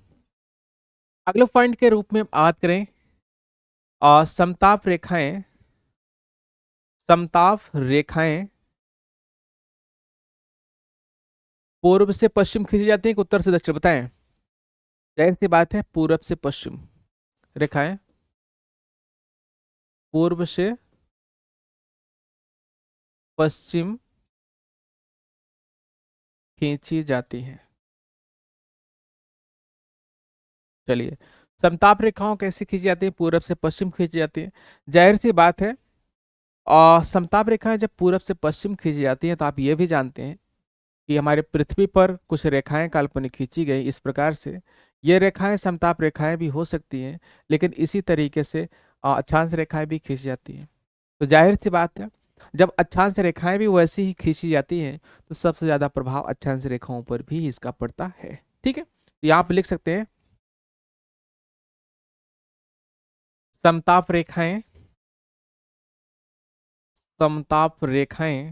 अगले पॉइंट के रूप में बात करें। समताप रेखाएं, समताप रेखाएं पूर्व से पश्चिम खींची जाती है कि उत्तर से दक्षिण, बताएं। जाहिर सी बात है पूरब से पश्चिम रेखाएं, पूर्व से पश्चिम खींची जाती हैं। चलिए, समताप रेखाओं कैसे खींची जाती है, पूरब से पश्चिम खींची जाती है। जाहिर सी बात है, और समताप रेखाएं जब पूरब से पश्चिम खींची जाती हैं तो आप ये भी जानते हैं कि हमारे पृथ्वी पर कुछ रेखाएं काल्पनिक खींची गई इस प्रकार से। ये रेखाएं समताप रेखाएं भी हो सकती हैं, लेकिन इसी तरीके से अक्षांश रेखाएं भी खींची जाती हैं। तो जाहिर सी बात है जब अक्षांश रेखाएं भी वैसी ही खींची जाती हैं तो सबसे ज्यादा प्रभाव अक्षांश रेखाओं पर भी इसका पड़ता है। ठीक है, तो यहाँ पे लिख सकते हैं समताप रेखाएं, समताप रेखाएं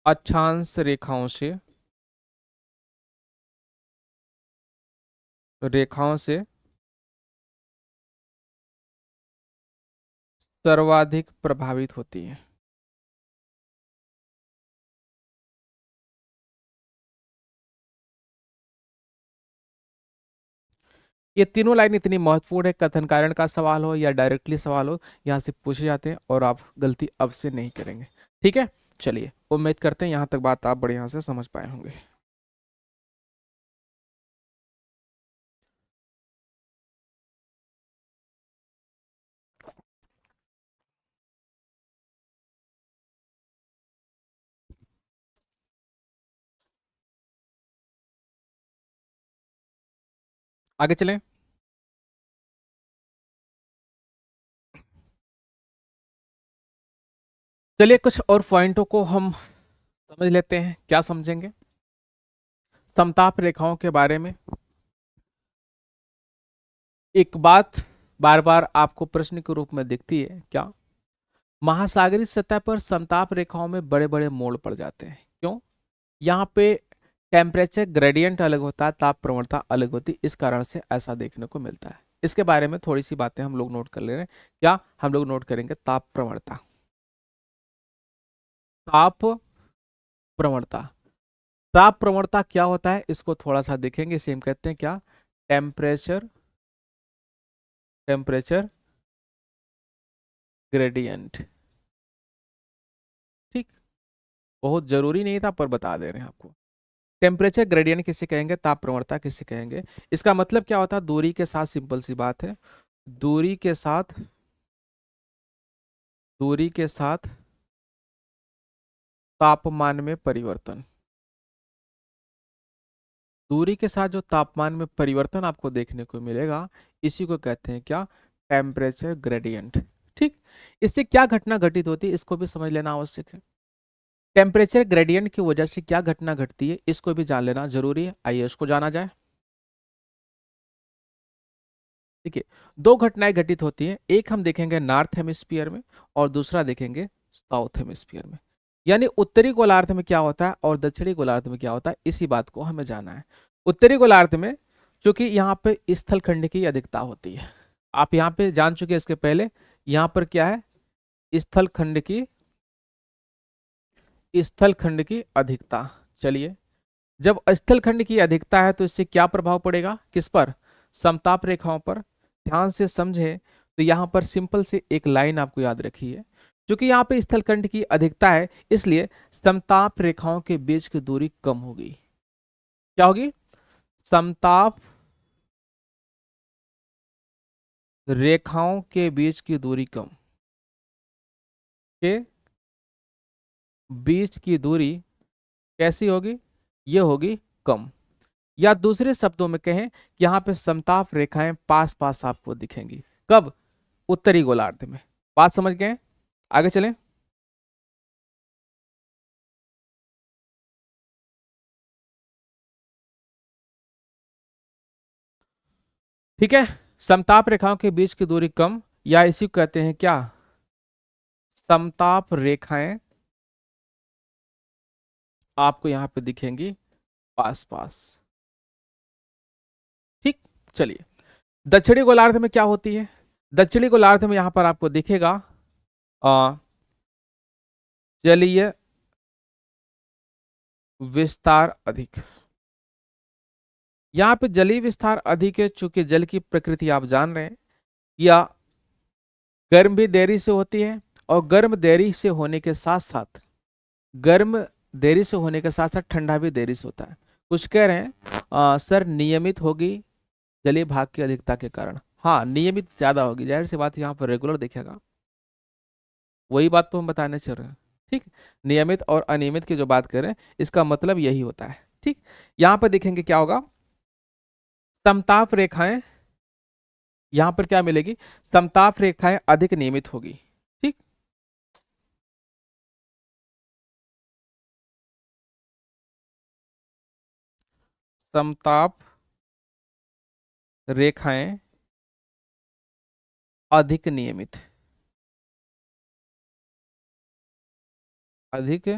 अक्षांश रेखाओं से सर्वाधिक प्रभावित होती है। ये तीनों लाइन इतनी महत्वपूर्ण है, कथन कारण का सवाल हो या डायरेक्टली सवाल हो यहाँ से पूछे जाते हैं और आप गलती अब से नहीं करेंगे। ठीक है, चलिए उम्मीद करते हैं यहाँ तक बात आप बढ़िया से समझ पाए होंगे। आगे चलें। चलिए कुछ और पॉइंटों को हम समझ लेते हैं। क्या समझेंगे? समताप रेखाओं के बारे में एक बात बार बार आपको प्रश्न के रूप में दिखती है, क्या महासागरीय सतह पर समताप रेखाओं में बड़े बड़े मोड़ पड़ जाते हैं? क्यों? यहाँ पे टेम्परेचर ग्रेडियंट अलग होता है, ताप प्रवणता अलग होती है, इस कारण से ऐसा देखने को मिलता है। इसके बारे में थोड़ी सी बातें हम लोग नोट कर ले रहे हैं। क्या हम लोग नोट करेंगे? ताप प्रवणता, ताप प्रवणता। ताप प्रवणता क्या होता है इसको थोड़ा सा देखेंगे। इसे हम कहते हैं क्या? Temperature, temperature gradient. ठीक, बहुत जरूरी नहीं था पर बता दे रहे हैं आपको। टेम्परेचर ग्रेडियंट किसे कहेंगे? ताप प्रवणता किसे कहेंगे? इसका मतलब क्या होता है? दूरी के साथ, सिंपल सी बात है, दूरी के साथ, दूरी के साथ तापमान में परिवर्तन। दूरी के साथ जो तापमान में परिवर्तन आपको देखने को मिलेगा इसी को कहते हैं क्या? Temperature gradient. ठीक, इससे क्या घटना घटित होती है इसको भी समझ लेना आवश्यक है। टेम्परेचर ग्रेडियंट की वजह से क्या घटना घटती है इसको भी जान लेना जरूरी है। आइए उसको जाना जाए। ठीक है, दो घटनाएं घटित होती हैं, एक हम देखेंगे नॉर्थ हेमिस्फीयर में और दूसरा देखेंगे साउथ हेमिस्फीयर में। यानी उत्तरी गोलार्ध में क्या होता है और दक्षिणी गोलार्ध में क्या होता है, इसी बात को हमें जानना है। उत्तरी गोलार्ध में चूंकि यहाँ पे स्थलखंड की अधिकता होती है, आप यहाँ पे जान चुके हैं इसके पहले, यहाँ पर क्या है? स्थलखंड की, स्थलखंड की अधिकता। चलिए, जब स्थलखंड की अधिकता है तो इससे क्या प्रभाव पड़ेगा? किस पर? समताप रेखाओं पर। ध्यान से समझे तो यहाँ पर सिंपल से एक लाइन आपको याद रखिए, क्योंकि यहाँ पे स्थलखंड की अधिकता है इसलिए समताप रेखाओं के बीच की दूरी कम होगी। क्या होगी? समताप रेखाओं के बीच की दूरी कम, के बीच की दूरी कैसी होगी? ये होगी कम। या दूसरे शब्दों में कहें कि यहाँ पे समताप रेखाएं पास पास आपको दिखेंगी। कब? उत्तरी गोलार्ध में। बात समझ गए? आगे चलें। ठीक है, समताप रेखाओं के बीच की दूरी कम, या इसी को कहते हैं क्या? समताप रेखाएं आपको यहां पे दिखेंगी पास पास। ठीक, चलिए दक्षिणी गोलार्ध में क्या होती है? दक्षिणी गोलार्ध में यहां पर आपको दिखेगा जलीय विस्तार अधिक। यहाँ पे जलीय विस्तार अधिक है चूंकि जल की प्रकृति आप जान रहे हैं, या गर्म भी देरी से होती है और गर्म देरी से होने के साथ साथ, गर्म देरी से होने के साथ साथ ठंडा भी देरी से होता है। कुछ कह रहे हैं सर नियमित होगी जलीय भाग की अधिकता के कारण। हाँ, नियमित ज्यादा होगी, जाहिर सी बात यहाँ पर रेगुलर दिखेगा, वही बात तो हम बताने चल रहे हैं। ठीक, नियमित और अनियमित की जो बात करें इसका मतलब यही होता है। ठीक, यहाँ पर देखेंगे क्या होगा? समताप रेखाएं यहां पर क्या मिलेगी, समताप रेखाएं अधिक नियमित होगी। ठीक, समताप रेखाएं अधिक नियमित, अधिक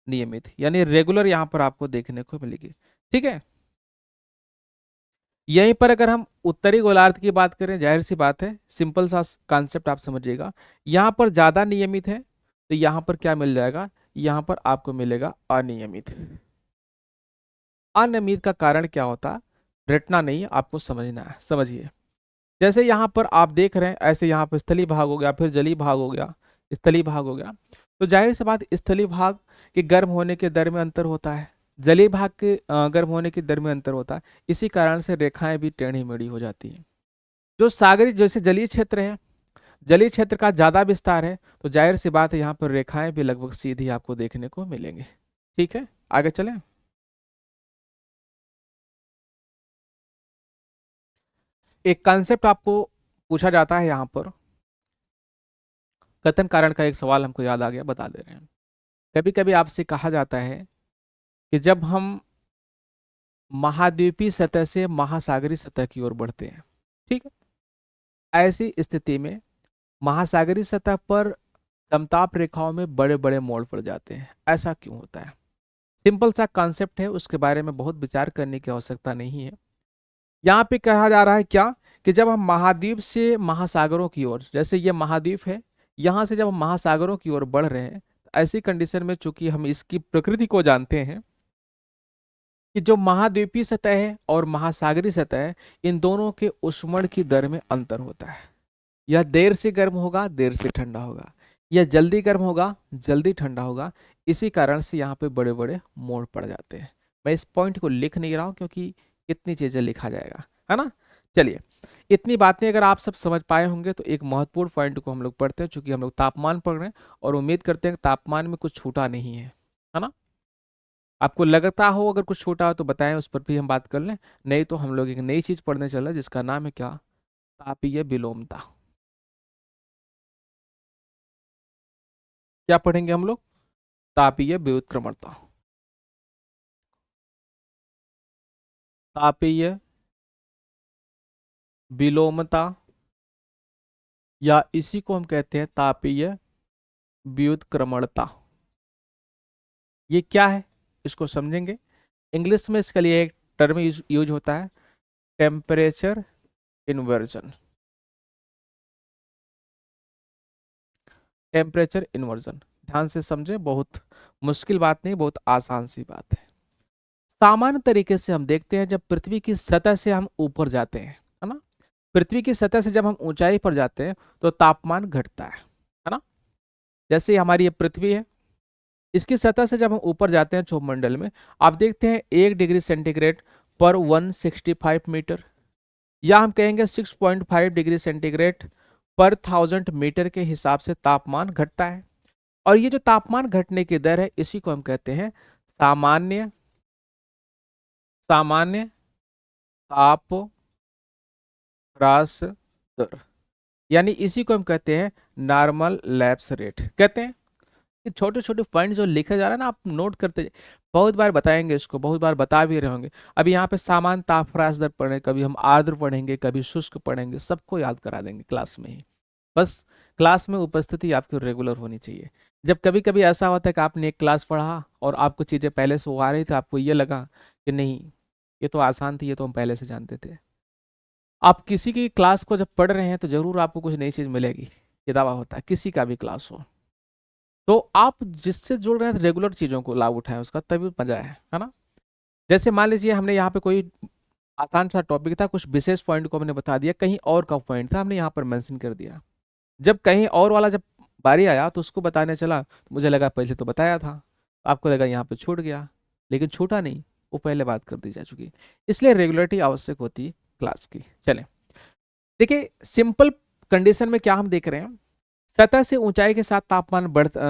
नियमित यानी रेगुलर यहां पर आपको देखने को मिलेगी। ठीक है, यहीं पर अगर हम उत्तरी गोलार्ध की बात करें, जाहिर सी बात है, सिंपल सा कॉन्सेप्ट आप समझिएगा, यहां पर ज्यादा नियमित है तो यहां पर क्या मिल जाएगा, यहां पर आपको मिलेगा अनियमित। अनियमित का कारण क्या होता, रटना नहीं, आपको समझना है, समझिए। जैसे यहाँ पर आप देख रहे हैं, ऐसे यहाँ पर स्थलीय भाग हो गया, फिर जलीय भाग हो गया, स्थलीय भाग हो गया, तो जाहिर सी बात, स्थलीय भाग के गर्म होने के दर में अंतर होता है, जलीय भाग के गर्म होने के दर में अंतर होता है, इसी कारण से रेखाएं भी टेढ़ी मेढ़ी हो जाती हैं। जो सागरी, जैसे जलीय क्षेत्र है, जलीय क्षेत्र का ज्यादा विस्तार है, तो जाहिर सी बात है यहाँ पर रेखाएं भी लगभग सीधी आपको देखने को मिलेंगी। ठीक है, आगे चलें। एक कॉन्सेप्ट आपको पूछा जाता है यहाँ पर, कथन कारण का एक सवाल हमको याद आ गया, बता दे रहे हैं। कभी कभी आपसे कहा जाता है कि जब हम महाद्वीपीय सतह से महासागरीय सतह की ओर बढ़ते हैं, ठीक है, ऐसी स्थिति में महासागरीय सतह पर समताप रेखाओं में बड़े बड़े मोड़ पड़ जाते हैं, ऐसा क्यों होता है? सिंपल सा कॉन्सेप्ट है, उसके बारे में बहुत विचार करने की आवश्यकता नहीं है। यहाँ पे कहा जा रहा है क्या, कि जब हम महाद्वीप से महासागरों की ओर, जैसे ये महाद्वीप है, यहां से जब हम महासागरों की ओर बढ़ रहे हैं, तो ऐसी कंडीशन में चूंकि हम इसकी प्रकृति को जानते हैं कि जो महाद्वीपीय सतह है और महासागरीय सतह है, इन दोनों के ऊष्मण की दर में अंतर होता है। यह देर से गर्म होगा, देर से ठंडा होगा, यह जल्दी गर्म होगा, जल्दी ठंडा होगा, इसी कारण से यहाँ पे बड़े बड़े मोड़ पड़ जाते हैं। मैं इस पॉइंट को लिख नहीं रहा हूँ क्योंकि इतनी चीजें लिखा जाएगा, है ना। चलिए, इतनी बातें अगर आप सब समझ पाए होंगे तो एक महत्वपूर्ण पॉइंट को हम लोग पढ़ते हैं, चूंकि हम लोग तापमान पढ़ रहे हैं और उम्मीद करते हैं कि तापमान में कुछ छूटा नहीं है ना। आपको लगता हो अगर कुछ छूटा हो तो बताएं, उस पर भी हम बात कर लें, नहीं तो हम लोग एक नई चीज पढ़ने चल रहे हैं जिसका नाम है क्या, तापीय विलोमता। क्या पढ़ेंगे हम लोग, तापीय व्युत्क्रमणता। तापीय विलोमता, या इसी को हम कहते हैं तापीय व्युत्क्रमणता। ये क्या है, इसको समझेंगे। इंग्लिश में इसके लिए एक टर्म यूज होता है, टेम्परेचर इन्वर्जन। टेम्परेचर इन्वर्जन, ध्यान से समझे, बहुत मुश्किल बात नहीं, बहुत आसान सी बात है। सामान्य तरीके से हम देखते हैं, जब पृथ्वी की सतह से हम ऊपर जाते हैं, है ना, पृथ्वी की सतह से जब हम ऊंचाई पर जाते हैं तो तापमान घटता है ना। जैसे हमारी ये पृथ्वी है, इसकी सतह से जब हम ऊपर जाते हैं क्षोभमंडल में, आप देखते हैं 1 डिग्री सेंटीग्रेड पर 165 मीटर, या हम कहेंगे 6.5 डिग्री सेंटीग्रेड पर 1000 मीटर के हिसाब से तापमान घटता है। और ये जो तापमान घटने की दर है, इसी को हम कहते हैं सामान्य सामान्य ताप ह्रास दर, यानी इसी को हम कहते हैं नॉर्मल लैप्स रेट। कहते हैं कि छोटे छोटे पॉइंट जो लिखे जा रहा है ना, आप नोट करते, बहुत बार बताएंगे इसको, बहुत बार बता भी रहे होंगे। अभी यहाँ पे सामान्य तापह्रास दर पढ़े, कभी हम आर्द्र पढ़ेंगे, कभी शुष्क पढ़ेंगे, सबको याद करा देंगे क्लास में ही। बस क्लास में उपस्थिति आपकी रेगुलर होनी चाहिए। जब कभी कभी ऐसा होता है कि आपने एक क्लास पढ़ा और आपको चीज़ें पहले से वो आ रही थी, आपको ये लगा कि नहीं ये तो आसान थी, ये तो हम पहले से जानते थे। आप किसी की क्लास को जब पढ़ रहे हैं तो जरूर आपको कुछ नई चीज़ मिलेगी, ये दावा होता है, किसी का भी क्लास हो। तो आप जिससे जुड़ रहे हैं रेगुलर चीज़ों को लाभ उठाएं, उसका तभी मजा है ना। जैसे मान लीजिए हमने यहाँ पे कोई आसान सा टॉपिक था, कुछ विशेष पॉइंट को हमने बता दिया, कहीं और का पॉइंट था हमने यहाँ पर मेंशन कर दिया, जब कहीं और वाला जब बारी आया तो उसको बताने चला तो मुझे लगा पहले तो बताया था, आपको लगा यहाँ पे छूट गया, लेकिन छूटा नहीं, वो पहले बात कर दी जा चुकी। इसलिए रेगुलरिटी आवश्यक होती है क्लास की। चलें, देखिए सिंपल कंडीशन में क्या हम देख रहे हैं, सतह से ऊंचाई के साथ तापमान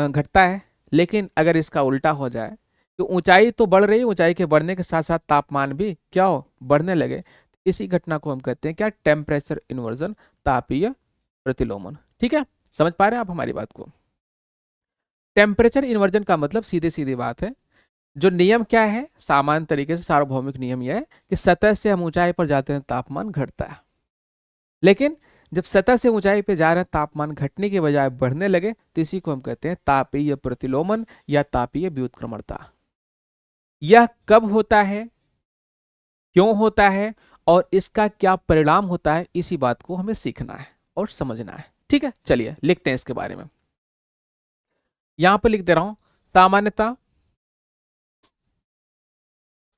घटता है, लेकिन अगर इसका उल्टा हो जाए तो ऊंचाई तो बढ़ रही है, ऊंचाई के बढ़ने के साथ साथ तापमान भी क्या हो, बढ़ने लगे, इसी घटना को हम कहते हैं क्या, टेम्परेचर इन्वर्जन, तापीय प्रतिलोमन। ठीक है, समझ पा रहे हैं आप हमारी बात को। टेम्परेचर इन्वर्जन का मतलब सीधे सीधी बात है, जो नियम क्या है, सामान्य तरीके से सार्वभौमिक नियम यह है कि सतह से हम ऊंचाई पर जाते हैं तापमान घटता है, लेकिन जब सतह से ऊंचाई पे जा रहे हैं तापमान घटने के बजाय बढ़ने लगे तो इसी को हम कहते हैं तापीय प्रतिलोमन या तापीय व्युत्क्रमणता। यह कब होता है, क्यों होता है और इसका क्या परिणाम होता है, इसी बात को हमें सीखना है और समझना है। ठीक है, चलिए लिखते हैं इसके बारे में। यहां पर लिख दे रहा हूं, सामान्यतः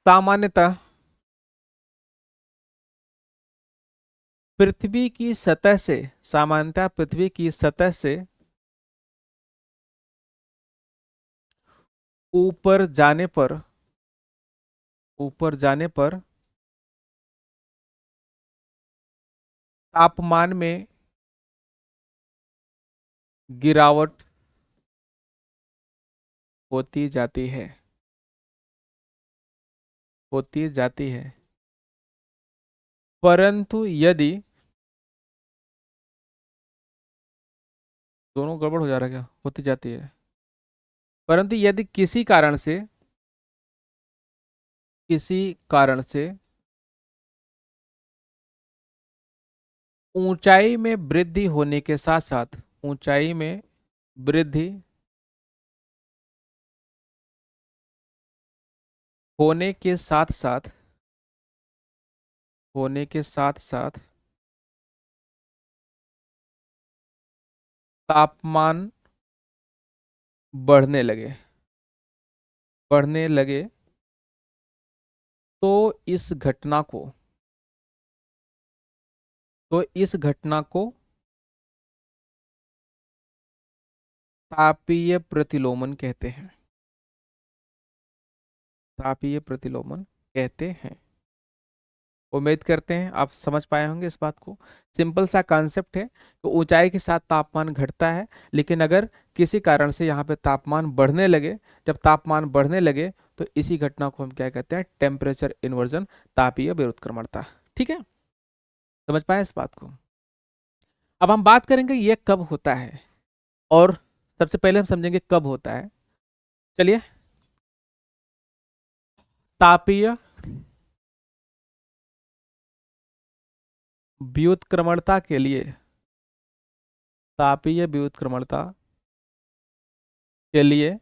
सामान्यतः पृथ्वी की सतह से, सामान्यतः पृथ्वी की सतह से ऊपर जाने पर, ऊपर जाने पर तापमान में गिरावट होती जाती है, होती जाती है। परंतु यदि, दोनों गड़बड़ हो जा रहा है क्या, होती जाती है, परंतु यदि किसी कारण से, किसी कारण से ऊंचाई में वृद्धि होने के साथ साथ, ऊंचाई में वृद्धि होने के साथ साथ, होने के साथ साथ तापमान बढ़ने लगे, बढ़ने लगे, तो इस घटना को, तो इस घटना को तापीय प्रतिलोमन कहते हैं, तापीय प्रतिलोमन कहते हैं। उम्मीद करते हैं आप समझ पाए होंगे इस बात को। सिंपल सा कॉन्सेप्ट है कि ऊंचाई के साथ तापमान घटता है, लेकिन अगर किसी कारण से यहाँ पे तापमान बढ़ने लगे, जब तापमान बढ़ने लगे तो इसी घटना को हम क्या कहते हैं, टेम्परेचर इन्वर्जन, तापीय व्युत्क्रमणता। ठीक है, समझ पाए इस बात को। अब हम बात करेंगे ये कब होता है, और सबसे पहले हम समझेंगे कब होता है। चलिए, तापीय व्युत्क्रमणता के लिए, तापीय व्युत्क्रमणता के लिए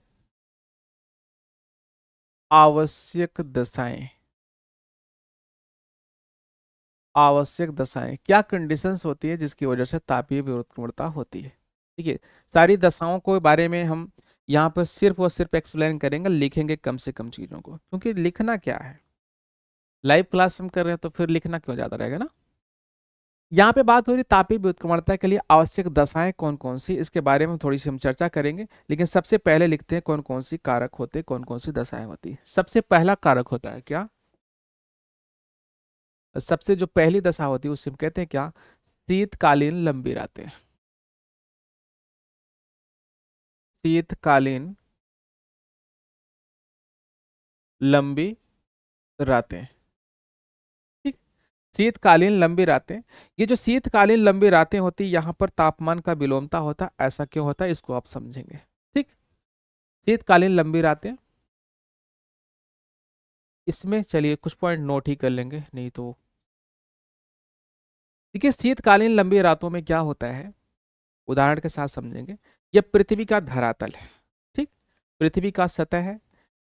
आवश्यक दशाएं, आवश्यक दशाएं क्या कंडीशंस होती है जिसकी वजह से तापीय व्युत्क्रमणता होती है। ठीक है, सारी दशाओं के बारे में हम यहाँ पर सिर्फ और सिर्फ एक्सप्लेन करेंगे, लिखेंगे कम से कम चीज़ों को, क्योंकि लिखना क्या है, लाइव क्लास हम कर रहे हैं तो फिर लिखना क्यों ज़्यादा रहेगा ना। यहाँ पे बात हो रही तापीय व्युत्क्रमणता के लिए आवश्यक दशाएं कौन कौन सी, इसके बारे में थोड़ी सी हम चर्चा करेंगे, लेकिन सबसे पहले लिखते हैं कौन कौन सी कारक होते हैं, कौन कौन सी दशाएं होती। सबसे पहला कारक होता है क्या, सबसे जो पहली दशा होती है उसे हम कहते हैं क्या, शीतकालीन लंबी रातें, शीतकालीन लंबी रातें। ठीक, शीतकालीन लंबी रातें, ये जो शीतकालीन लंबी रातें होती यहाँ पर तापमान का विलोमता होता है, ऐसा क्यों होता है इसको आप समझेंगे। ठीक, शीतकालीन लंबी रातें, इसमें चलिए कुछ पॉइंट नोट ही कर लेंगे, नहीं तो देखिए शीतकालीन लंबी रातों में क्या होता है, उदाहरण के साथ समझेंगे। यह पृथ्वी का धरातल है, ठीक, पृथ्वी का सतह है,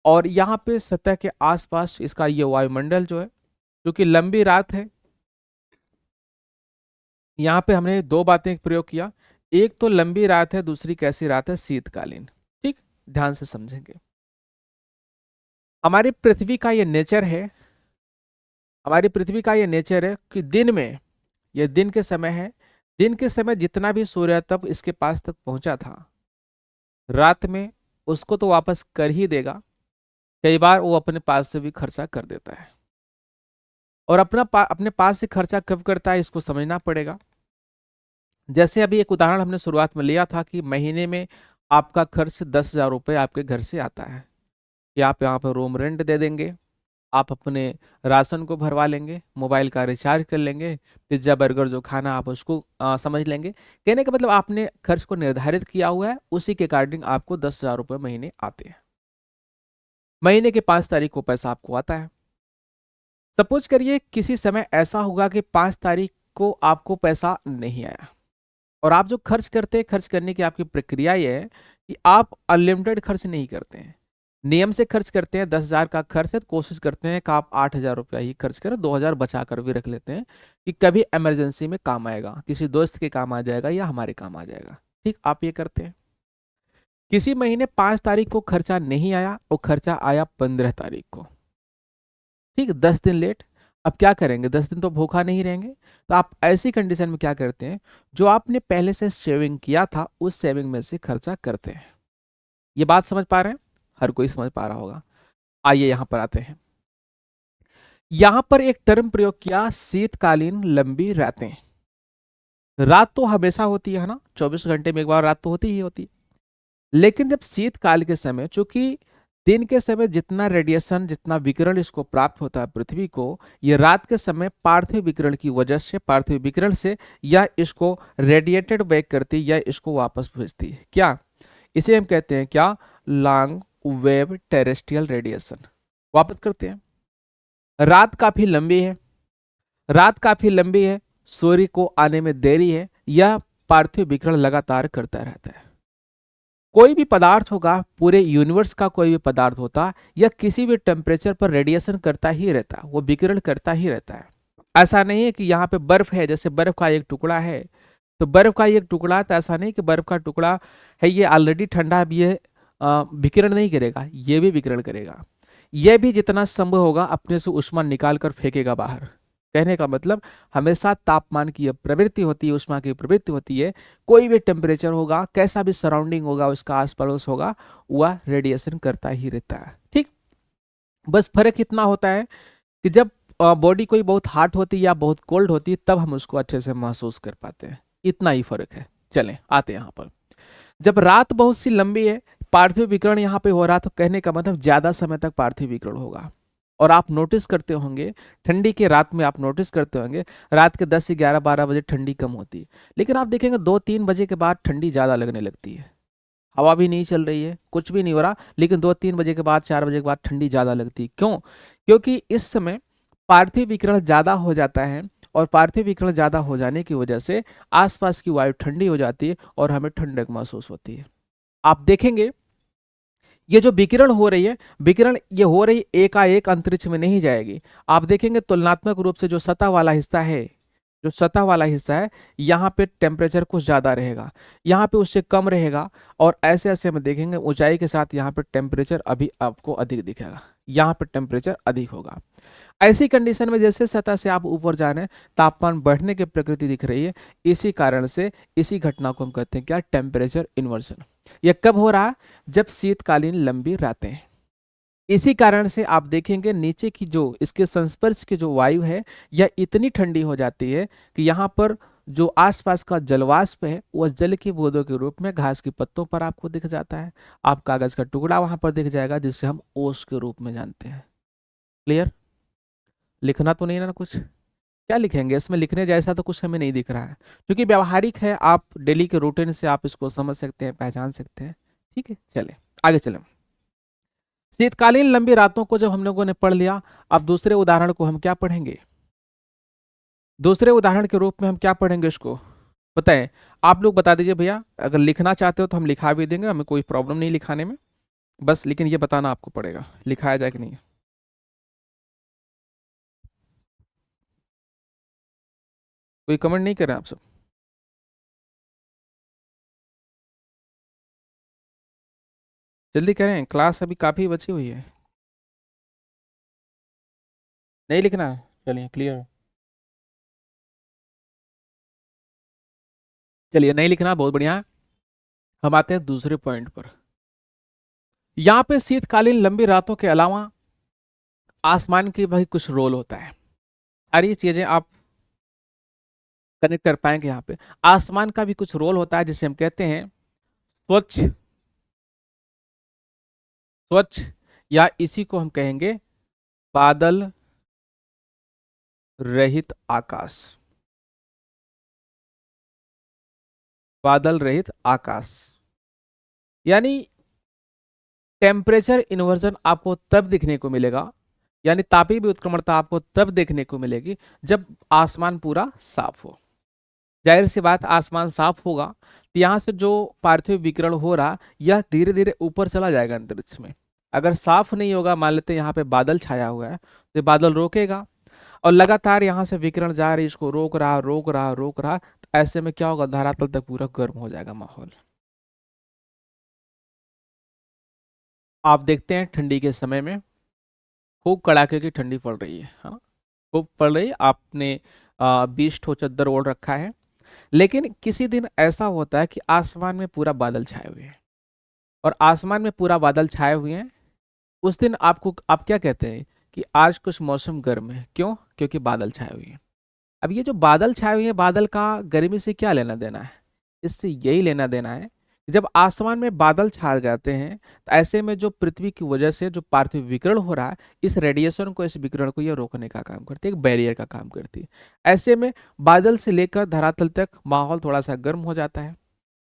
और यहाँ पे सतह के आसपास इसका ये वायुमंडल जो है, क्योंकि लंबी रात है, यहाँ पे हमने दो बातें प्रयोग किया, एक तो लंबी रात है, दूसरी कैसी रात है, शीतकालीन। ठीक, ध्यान से समझेंगे। हमारी पृथ्वी का ये नेचर है, हमारी पृथ्वी का ये नेचर है कि दिन में, यह दिन के समय है, दिन के समय जितना भी सूर्य तप इसके पास तक पहुंचा था, रात में उसको तो वापस कर ही देगा, कई बार वो अपने पास से भी खर्चा कर देता है। और अपने पास से खर्चा कब करता है इसको समझना पड़ेगा। जैसे अभी एक उदाहरण हमने शुरुआत में लिया था कि महीने में आपका खर्च 10,000 रुपये आपके घर से आता है, कि आप यहाँ पर रूम रेंट दे देंगे, आप अपने राशन को भरवा लेंगे, मोबाइल का रिचार्ज कर लेंगे, पिज्ज़ा बर्गर जो खाना आप उसको समझ लेंगे। कहने का मतलब आपने खर्च को निर्धारित किया हुआ है, उसी के अकॉर्डिंग आपको 10,000 रुपये महीने आते हैं। महीने के 5 तारीख को पैसा आपको आता है। सपोज करिए किसी समय ऐसा होगा कि 5 तारीख को आपको पैसा नहीं आया, और आप जो खर्च करते हैं, खर्च करने की आपकी प्रक्रिया ये है कि आप अनलिमिटेड खर्च नहीं करते हैं, नियम से खर्च करते हैं। 10,000 का खर्च है तो कोशिश करते हैं कि आप 8,000 रुपया ही खर्च करें, 2,000 बचा कर भी रख लेते हैं कि कभी इमरजेंसी में काम आएगा, किसी दोस्त के काम आ जाएगा या हमारे काम आ जाएगा। ठीक, आप ये करते हैं। किसी महीने 5 तारीख को खर्चा नहीं आया और खर्चा आया 15 तारीख को, ठीक, 10 दिन लेट। अब क्या करेंगे, 10 दिन तो भूखा नहीं रहेंगे। तो आप ऐसी कंडीशन में क्या करते हैं, जो आपने पहले से सेविंग किया था उस सेविंग में से खर्चा करते हैं। ये बात समझ पा रहे हैं? हर कोई समझ पा रहा होगा। आइए यहां पर आते हैं। यहां पर एक टर्म प्रयोग किया, शीतकालीन लंबी रातें। रात तो हमेशा होती है ना, 24 घंटे में एक बार रात तो होती ही होती है। लेकिन जब शीतकाल के समय, चूंकि दिन के समय जितना रेडिएशन, जितना विकिरण इसको प्राप्त होता है पृथ्वी को, ये रात के समय पार्थिव विकिरण की वजह से, पार्थिव विकिरण से या इसको रेडिएटेड बैक करती है या इसको वापस भेजती है। क्या, इसे हम कहते हैं क्या, लॉन्ग वेव टेरेस्ट्रियल रेडिएशन। वापस करते हैं। रात काफी लंबी है, रात काफी लंबी है, सूर्य को आने में देरी है, यह पार्थिव विकिरण लगातार करता रहता है। कोई भी पदार्थ होगा, पूरे यूनिवर्स का कोई भी पदार्थ होता, या किसी भी टेम्परेचर पर रेडिएशन करता ही रहता है, वो विकिरण करता ही रहता है। ऐसा नहीं है कि यहाँ पे बर्फ है, जैसे बर्फ का एक टुकड़ा है तो बर्फ का एक टुकड़ा, तो ऐसा नहीं कि बर्फ का टुकड़ा है ये ऑलरेडी ठंडा, अब ये विकिरण नहीं करेगा, ये भी विकिरण करेगा। ये भी जितना संभव होगा अपने से ऊष्मा निकाल कर फेंकेगा बाहर। कहने का मतलब हमेशा तापमान की यह प्रवृत्ति होती है, ऊष्मा की प्रवृत्ति होती है। कोई भी टेम्परेचर होगा, कैसा भी सराउंडिंग होगा, उसका आस पड़ोस होगा, वह रेडिएशन करता ही रहता है। ठीक, बस फर्क इतना होता है कि जब बॉडी कोई बहुत हॉट होती है या बहुत कोल्ड होती है, तब हम उसको अच्छे से महसूस कर पाते हैं। इतना ही फर्क है। चलें आते हैं यहाँ पर। जब रात बहुत सी लंबी है, पार्थिव विकिरण यहाँ पे हो रहा, तो कहने का मतलब ज्यादा समय तक पार्थिव विकिरण होगा। और आप नोटिस करते होंगे, ठंडी के रात में आप नोटिस करते होंगे, रात के 10 से 11 12 बजे ठंडी कम होती है, लेकिन आप देखेंगे 2 3 बजे के बाद ठंडी ज़्यादा लगने लगती है। हवा भी नहीं चल रही है, कुछ भी नहीं हो रहा, लेकिन 2 3 बजे के बाद, 4 बजे के बाद ठंडी ज़्यादा लगती है। क्यों? क्योंकि इस समय पार्थिव विकिरण ज़्यादा हो जाता है, और पार्थिव विकिरण ज़्यादा हो जाने की वजह से आसपास की वायु ठंडी हो जाती है और हमें ठंडक महसूस होती है। आप देखेंगे ये जो विकिरण हो रही है, विकिरण ये हो रही एकाएक अंतरिक्ष में नहीं जाएगी। आप देखेंगे तुलनात्मक रूप से जो सतह वाला हिस्सा है, जो सतह वाला हिस्सा है, यहाँ पे टेम्परेचर कुछ ज़्यादा रहेगा, यहाँ पे उससे कम रहेगा, और ऐसे ऐसे हम देखेंगे ऊंचाई के साथ यहाँ पे टेम्परेचर अभी आपको अधिक दिखेगा, यहाँ पे टेम्परेचर अधिक होगा। ऐसी कंडीशन में जैसे सतह से आप ऊपर जा रहे हैं, तापमान बढ़ने की प्रकृति दिख रही है। इसी कारण से इसी घटना को हम कहते हैं क्या, टेम्परेचर इन्वर्सन। यह कब हो रहा है? जब शीतकालीन लंबी रातें हैं। इसी कारण से आप देखेंगे नीचे की जो इसके संस्पर्श की जो वायु है, यह इतनी ठंडी हो जाती है कि यहाँ पर जो आसपास का जलवाष्प है वह जल की बूंदों के रूप में घास के पत्तों पर आपको दिख जाता है। आप कागज का टुकड़ा वहां पर दिख जाएगा, जिसे हम ओस के रूप में जानते हैं। क्लियर? लिखना तो नहीं है ना कुछ? क्या लिखेंगे इसमें? लिखने जैसा तो कुछ हमें नहीं दिख रहा है, क्योंकि व्यावहारिक है, आप डेली के रूटीन से आप इसको समझ सकते हैं, पहचान सकते हैं। ठीक है, चले आगे चलें। शीतकालीन लंबी रातों को जब हम लोगों ने पढ़ लिया, अब दूसरे उदाहरण को हम क्या पढ़ेंगे? दूसरे उदाहरण के रूप में हम क्या पढ़ेंगे इसको बताएं? आप लोग बता दीजिए भैया, अगर लिखना चाहते हो तो हम लिखा भी देंगे, हमें कोई प्रॉब्लम नहीं लिखाने में, बस लेकिन ये बताना आपको पड़ेगा लिखाया जाए कि नहीं। कोई कमेंट नहीं कर रहे हैं आप सब? जल्दी करें, क्लास अभी काफ़ी बची हुई है। नहीं लिखना है? चलिए क्लियर। चलिए नहीं लिखना, बहुत बढ़िया। हम आते हैं दूसरे पॉइंट पर। यहाँ पे शीतकालीन लंबी रातों के अलावा आसमान की भाई कुछ रोल होता है। सारी चीजें आप कनेक्ट कर पाएंगे। यहाँ पे आसमान का भी कुछ रोल होता है, जिसे हम कहते हैं स्वच्छ, स्वच्छ, या इसी को हम कहेंगे बादल रहित आकाश, बादल रहित आकाश, यानी टेम्परेचर इन्वर्जन आपको तब दिखने को मिलेगा, यानी तापीय व्युत्क्रमणता आपको तब देखने को मिलेगी जब आसमान पूरा साफ हो। जाहिर सी बात, आसमान साफ होगा तो यहाँ से जो पार्थिव विकिरण हो रहा यह धीरे धीरे ऊपर चला जाएगा अंतरिक्ष में। अगर साफ नहीं होगा, मान लेते हैं यहाँ पे बादल छाया हुआ है, तो ये बादल रोकेगा और लगातार यहाँ से विकिरण जा रही, इसको रोक रहा रोक रहा रोक रहा, तो ऐसे में क्या होगा, धरातल तक पूरा गर्म हो जाएगा माहौल। आप देखते हैं ठंडी के समय में खूब कड़ाके की ठंडी पड़ रही है, हाँ खूब पड़ रही है, आपने 20 ठो चद्दर ओढ़ रखा है, लेकिन किसी दिन ऐसा होता है कि आसमान में पूरा बादल छाए हुए हैं, और आसमान में पूरा बादल छाए हुए हैं, उस दिन आपको आप क्या कहते हैं कि आज कुछ मौसम गर्म है, क्यों? क्योंकि बादल छाए हुए हैं। अब ये जो बादल छाए हुए हैं, बादल का गर्मी से क्या लेना देना है? इससे यही लेना देना है कि जब आसमान में बादल छा जाते हैं, तो ऐसे में जो पृथ्वी की वजह से जो पार्थिव विकिरण हो रहा है, इस रेडिएशन को, इस विकिरण को ये रोकने का काम करती है, एक बैरियर का काम करती है। ऐसे में बादल से लेकर धरातल तक माहौल थोड़ा सा गर्म हो जाता है,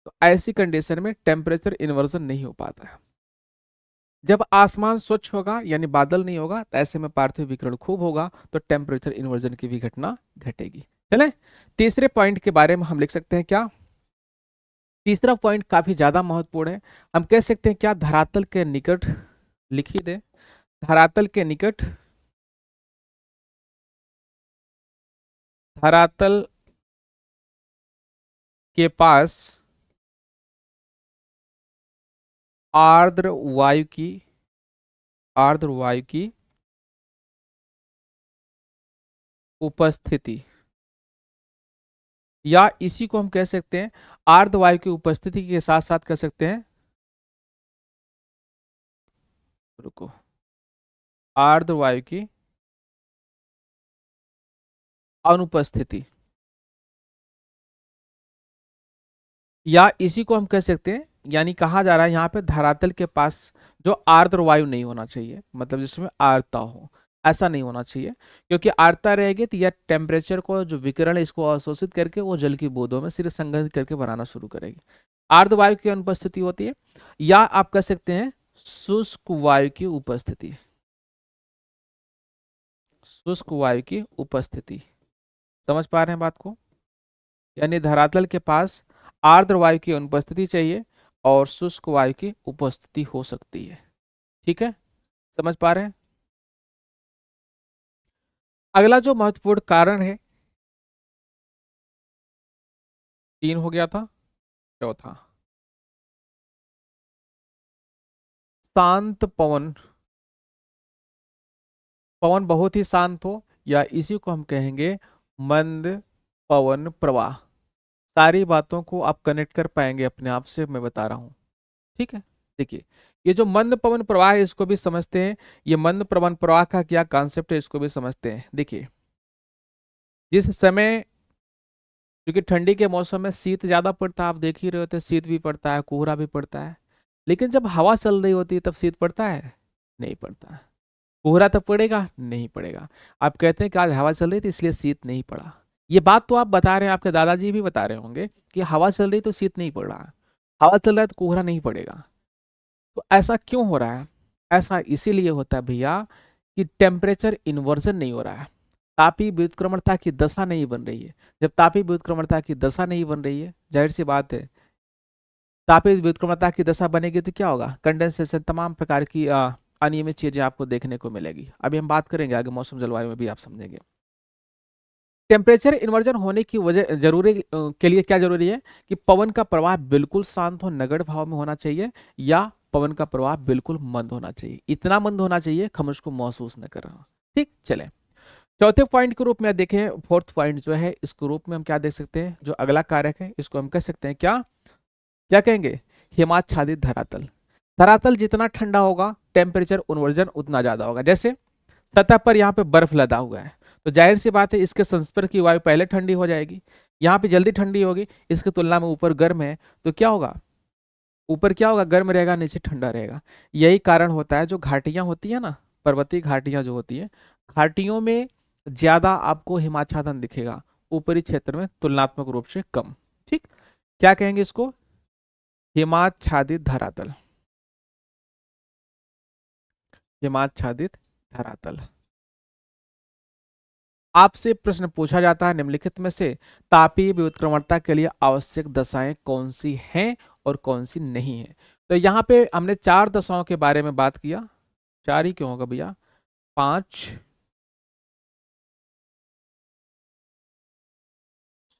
तो ऐसी कंडीशन में टेम्परेचर इन्वर्जन नहीं हो पाता है। जब आसमान स्वच्छ होगा यानी बादल नहीं होगा, तो ऐसे में पार्थिव विकिरण खूब होगा, तो टेम्परेचर इन्वर्जन की भी घटना घटेगी। चलें, तीसरे पॉइंट के बारे में हम लिख सकते हैं क्या? तीसरा पॉइंट काफी ज्यादा महत्वपूर्ण है। हम कह सकते हैं क्या, धरातल के निकट, लिख ही दे, धरातल के निकट, धरातल के पास आर्द्र वायु की, आर्द्र वायु की उपस्थिति, या इसी को हम कह सकते हैं आर्द्र वायु की उपस्थिति के साथ साथ कह सकते हैं, रुको, आर्द्र वायु की अनुपस्थिति, या इसी को हम कह सकते हैं, यानी कहा जा रहा है यहाँ पे धरातल के पास जो आर्द्र वायु नहीं होना चाहिए, मतलब जिसमें आर्द्रता हो, ऐसा नहीं होना चाहिए, क्योंकि आर्द्रता रहेगी तो यह टेम्परेचर को, जो विकिरण है, इसको अवशोषित करके वो जल की बूंदों में सिर्फ संघनित करके बनाना शुरू करेगी। आर्द्र वायु की अनुपस्थिति होती है, या आप कह सकते हैं शुष्क वायु की उपस्थिति, शुष्क वायु की उपस्थिति। समझ पा रहे हैं बात को? यानी धरातल के पास आर्द्र वायु की अनुपस्थिति चाहिए और शुष्क वायु की उपस्थिति हो सकती है। ठीक है, समझ पा रहे हैं? अगला जो महत्वपूर्ण कारण है, 3 हो गया था, चौथा, शांत पवन, पवन बहुत ही शांत हो, या इसी को हम कहेंगे मंद पवन प्रवाह। सारी बातों को आप कनेक्ट कर पाएंगे अपने आप से, मैं बता रहा हूं। ठीक है, देखिए, ये जो मंद पवन प्रवाह है इसको भी समझते हैं, ये मंद पवन प्रवाह का क्या कॉन्सेप्ट है इसको भी समझते हैं। देखिए, जिस समय, क्योंकि ठंडी के मौसम में शीत ज्यादा पड़ता है, आप देख ही रहे होते हैं, शीत भी पड़ता है, कोहरा भी पड़ता है, लेकिन जब हवा चल रही होती है तब शीत पड़ता है? नहीं पड़ता है। कोहरा तब पड़ेगा? नहीं पड़ेगा। आप कहते हैं कि आज हवा चल रही थी इसलिए शीत नहीं पड़ा, ये बात तो आप बता रहे हैं, आपके दादाजी भी बता रहे होंगे कि हवा चल रही तो शीत नहीं पड़ रहा, हवा चल रहा है तो कोहरा नहीं पड़ेगा। तो ऐसा क्यों हो रहा है? ऐसा इसीलिए होता है भैया कि टेम्परेचर इन्वर्जन नहीं हो रहा है, तापीय व्युत्क्रमणता की दशा नहीं बन रही है। जब तापीय व्युत्क्रमणता की दशा नहीं बन रही है, जाहिर सी बात है, तापीय व्युत्क्रमणता की दशा बनेगी तो क्या होगा, कंडेंसेशन, तमाम प्रकार की अनियमित चीजें आपको देखने को मिलेगी। अभी हम बात करेंगे आगे मौसम जलवायु में भी, आप समझेंगे। टेम्परेचर इन्वर्जन होने की वजह जरूरी के लिए क्या जरूरी है कि पवन का प्रवाह बिल्कुल शांत हो, नगण्य भाव में होना चाहिए, या पवन का प्रवाह बिल्कुल मंद होना चाहिए, इतना मंद होना चाहिए कि हम उसको महसूस न कर रहे हो। ठीक, चले चौथे पॉइंट के रूप में देखें, फोर्थ पॉइंट जो है इसके रूप में हम क्या देख सकते हैं, जो अगला कारक है इसको हम कह सकते हैं क्या, क्या कहेंगे, हिमाच्छादित धरातल। धरातल जितना ठंडा होगा टेम्परेचर इन्वर्जन उतना ज्यादा होगा। जैसे सतह पर यहाँ पे बर्फ लदा हुआ है, तो जाहिर सी बात है इसके संस्पर्श की वायु पहले ठंडी हो जाएगी, यहाँ पे जल्दी ठंडी होगी, इसकी तुलना में ऊपर गर्म है, तो क्या होगा, ऊपर क्या होगा, गर्म रहेगा, नीचे ठंडा रहेगा। यही कारण होता है जो घाटियां होती है ना पर्वतीय घाटियां जो होती हैं, घाटियों में ज्यादा आपको हिमाच्छादन दिखेगा, ऊपरी क्षेत्र में तुलनात्मक रूप से कम। ठीक, क्या कहेंगे इसको? हिमाच्छादित धरातल, हिमाच्छादित धरातल। आपसे प्रश्न पूछा जाता है निम्नलिखित में से तापीय व्युत्क्रमणता के लिए आवश्यक दशाएं कौन सी हैं और कौन सी नहीं है। तो यहाँ पे हमने 4 दशाओं के बारे में बात किया। 4 ही क्यों होगा भैया, 5,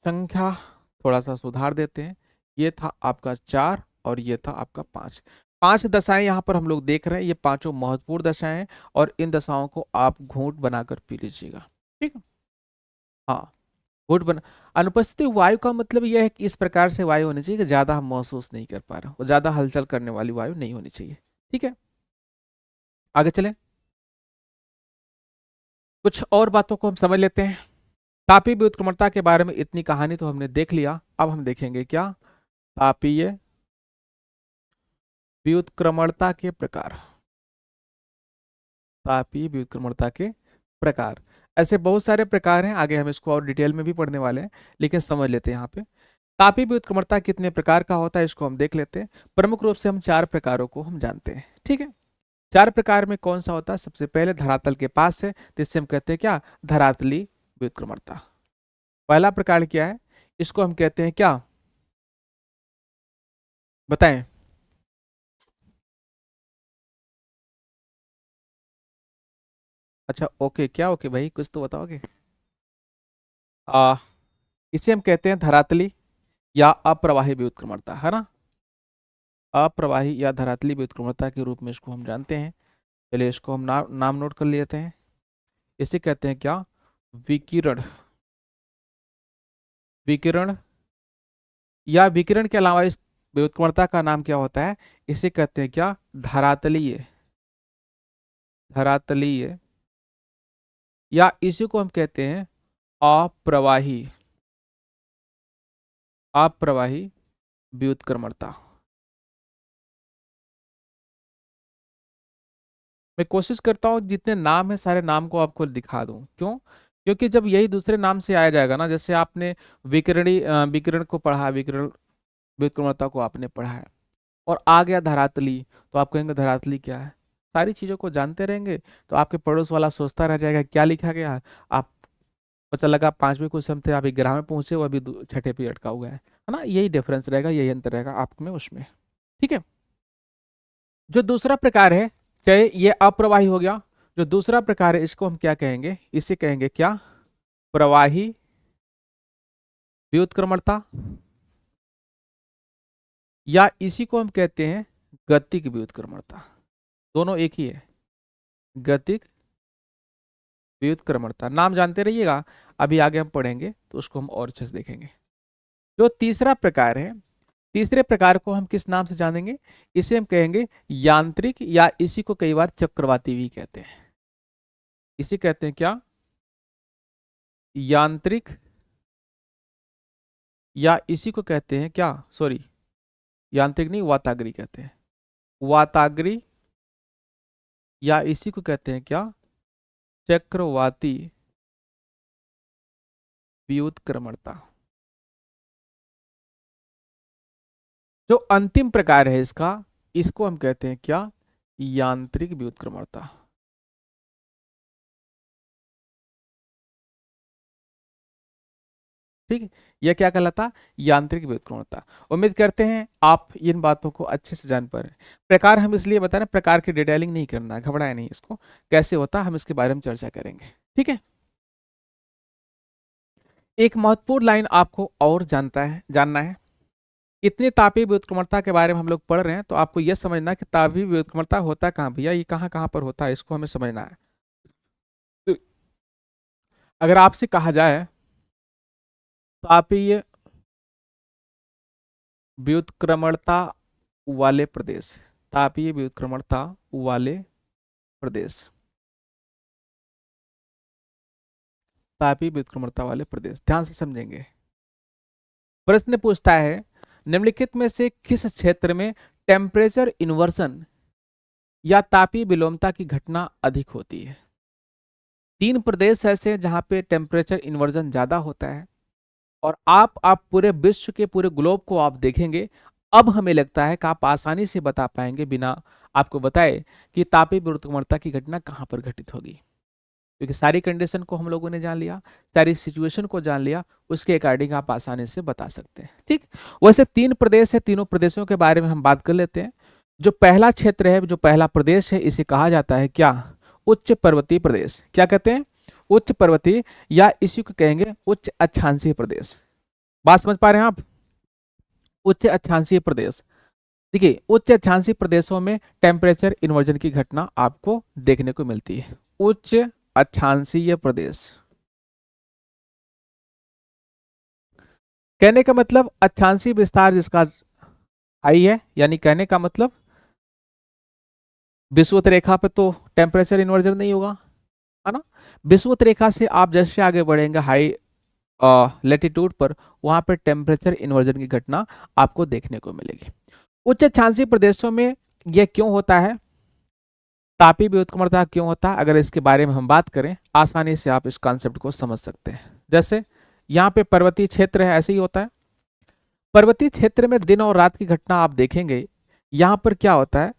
संख्या थोड़ा सा सुधार देते हैं, ये था आपका 4 और ये था आपका 5। 5 दशाएं यहाँ पर हम लोग देख रहे हैं, ये पांचों महत्वपूर्ण दशाएं हैं और इन दशाओं को आप घूंट बनाकर पी लीजिएगा। ठीक है, हाँ, घूंट बना। अनुपस्थिति वायु का मतलब यह है कि इस प्रकार से वायु होनी चाहिए कि ज्यादा हम महसूस नहीं कर पा रहे और ज्यादा हलचल करने वाली वायु नहीं होनी चाहिए। ठीक है, आगे चलें, कुछ और बातों को हम समझ लेते हैं। तापीय व्युत्क्रमणता के बारे में इतनी कहानी तो हमने देख लिया, अब हम देखेंगे क्या, तापीय व्युत्क्रमणता के प्रकार। तापीय व्युत्क्रमणता के प्रकार, ऐसे बहुत सारे प्रकार हैं, आगे हम इसको और डिटेल में भी पढ़ने वाले हैं, लेकिन समझ लेते हैं यहाँ पे तापीय व्युत्क्रमणता कितने प्रकार का होता है, इसको हम देख लेते हैं। प्रमुख रूप से हम 4 प्रकारों को हम जानते हैं। ठीक है, 4 प्रकार में कौन सा होता है? सबसे पहले धरातल के पास है, तो इससे हम कहते हैं क्या, धरातली व्युत्क्रमणता। पहला प्रकार क्या है, इसको हम कहते हैं क्या, बताएं? अच्छा ओके, क्या ओके भाई, कुछ तो बताओगे? आ इसे हम कहते हैं धरातली या अप्रवाही व्युत्क्रमणता, है ना। अप्रवाही या धरातली व्युत्क्रमणता के रूप में इसको हम जानते हैं। चलिए इसको हम नाम नोट कर लेते हैं। इसे कहते हैं क्या, विकिरण। विकिरण या विकिरण के अलावा इस व्युत्क्रमणता का नाम क्या होता है, इसे कहते हैं क्या, धरातलीय। धरातलीय या इसी को हम कहते हैं अप्रवाही, अप्रवाही व्युत्क्रमणता। मैं कोशिश करता हूँ जितने नाम है सारे नाम को आपको दिखा दूं, क्यों? क्योंकि जब यही दूसरे नाम से आया जाएगा ना, जैसे आपने विकिरण को पढ़ा, विकिरण व्युत्क्रमणता को आपने पढ़ा है और आ गया धरातली, तो आप कहेंगे धरातली क्या है। सारी चीजों को जानते रहेंगे तो आपके पड़ोस वाला सोचता रह जाएगा क्या लिखा गया है। आप पता लगा 5वें क्वेश्चन थे, अभी 11वें पहुंचे, वो अभी छठे पे अटका हुआ है ना। यही डिफरेंस रहेगा, यही अंतर रहेगा आप में उसमें। ठीक है, जो दूसरा प्रकार है, चाहे ये अप्रवाही हो गया, जो दूसरा प्रकार है इसको हम क्या कहेंगे, इसे कहेंगे क्या, प्रवाही व्युत्क्रमणता, या इसी को हम कहते हैं गतिक व्युत्क्रमणता। दोनों एक ही है, गतिक व्युत्क्रमणता। नाम जानते रहिएगा, अभी आगे हम पढ़ेंगे तो उसको हम और अच्छे से देखेंगे। जो तीसरा प्रकार है, तीसरे प्रकार को हम किस नाम से जानेंगे, इसे हम कहेंगे यांत्रिक, या इसी को कई बार चक्रवाती भी कहते हैं। इसे कहते हैं क्या, यांत्रिक, या इसी को कहते हैं क्या, सॉरी यांत्रिक नहीं, वाताग्री कहते हैं, वाताग्री, या इसी को कहते हैं क्या, चक्रवाती व्युत्क्रमणता। जो अंतिम प्रकार है इसका, इसको हम कहते हैं क्या, यांत्रिक व्युत्क्रमणता। ठीक है, यह क्या कहलाता, यांत्रिक व्युत्क्रमणता। उम्मीद करते हैं आप इन बातों को अच्छे से जान पा रहे हैं। प्रकार हम इसलिए बता रहे हैं, प्रकार की डिटेलिंग नहीं करना है, घबराए नहीं, इसको कैसे होता हम इसके बारे में चर्चा करेंगे। ठीक है, एक महत्वपूर्ण लाइन आपको और जानना है। इतनी तापीय व्युत्क्रमणता के बारे में हम लोग पढ़ रहे हैं, तो आपको यह समझना है कि तापीय व्युत्क्रमणता होता कहाँ भैया, ये कहाँ कहाँ पर होता है, इसको हमें समझना है। तो अगर आपसे कहा जाए तापीय व्युत्क्रमणता वाले प्रदेश, तापीय व्युत्क्रमणता वाले प्रदेश, तापीय व्युत्क्रमणता वाले प्रदेश, ध्यान से समझेंगे। प्रश्न पूछता है निम्नलिखित में से किस क्षेत्र में टेम्परेचर इन्वर्सन या तापीय विलोमता की घटना अधिक होती है। तीन प्रदेश ऐसे हैं जहां पे टेम्परेचर इन्वर्जन ज्यादा होता है, और आप पूरे विश्व के पूरे ग्लोब को आप देखेंगे, अब हमें लगता है कि आप आसानी से बता पाएंगे बिना आपको बताए कि तापीय विरुद्धकर्मता की घटना कहाँ पर घटित होगी, क्योंकि सारी कंडीशन को हम लोगों ने जान लिया, सारी सिचुएशन को जान लिया, उसके अकॉर्डिंग आप आसानी से बता सकते हैं। ठीक, वैसे तीन प्रदेश है, तीनों प्रदेशों के बारे में हम बात कर लेते हैं। जो पहला क्षेत्र है, जो पहला प्रदेश है, इसे कहा जाता है क्या? उच्च पर्वतीय प्रदेश। क्या कहते हैं? उच्च पर्वतीय, या इसी को कहेंगे उच्च अक्षांशीय प्रदेश। बात समझ पा रहे हैं आप? उच्च अक्षांशीय प्रदेश। देखिए, उच्च अक्षांशीय प्रदेशों में टेम्परेचर इन्वर्जन की घटना आपको देखने को मिलती है। उच्च अक्षांशीय प्रदेश, कहने का मतलब अक्षांशीय विस्तार जिसका हाई है, यानी कहने का मतलब विषुवत रेखा पे तो टेम्परेचर इन्वर्जन नहीं होगा, है ना। विषुवत रेखा से आप जैसे आगे बढ़ेंगे हाई लेटीट्यूड पर, वहां पर टेम्परेचर इन्वर्जन की घटना आपको देखने को मिलेगी। उच्च अक्षांशीय प्रदेशों में यह क्यों होता है, तापीय व्युत्क्रमणता क्यों होता है, अगर इसके बारे में हम बात करें, आसानी से आप इस कॉन्सेप्ट को समझ सकते हैं। जैसे यहाँ पे पर्वतीय क्षेत्र है, ऐसे ही होता है। पर्वतीय क्षेत्र में दिन और रात की घटना आप देखेंगे, यहाँ पर क्या होता है,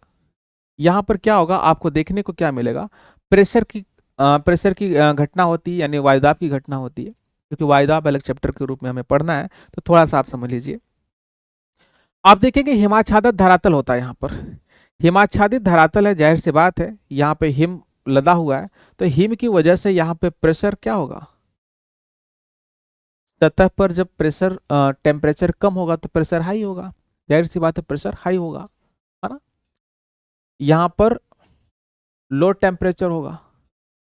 यहाँ पर क्या होगा, आपको देखने को क्या मिलेगा, प्रेशर की घटना होती है, यानी वायुदाब की घटना होती है, क्योंकि वायुदाब अलग चैप्टर के रूप में हमें पढ़ना है, तो थोड़ा सा आप समझ लीजिए। आप देखेंगे हिमाच्छादित धरातल होता है यहाँ पर, हिमाच्छादित धरातल है, जाहिर सी बात है यहाँ पे हिम लदा हुआ है, तो हिम की वजह से यहाँ पे प्रेशर क्या होगा, सतह पर जब प्रेशर टेम्परेचर कम होगा तो प्रेशर हाई होगा, जाहिर सी बात है प्रेशर हाई होगा, है ना। यहाँ पर लो टेम्परेचर होगा,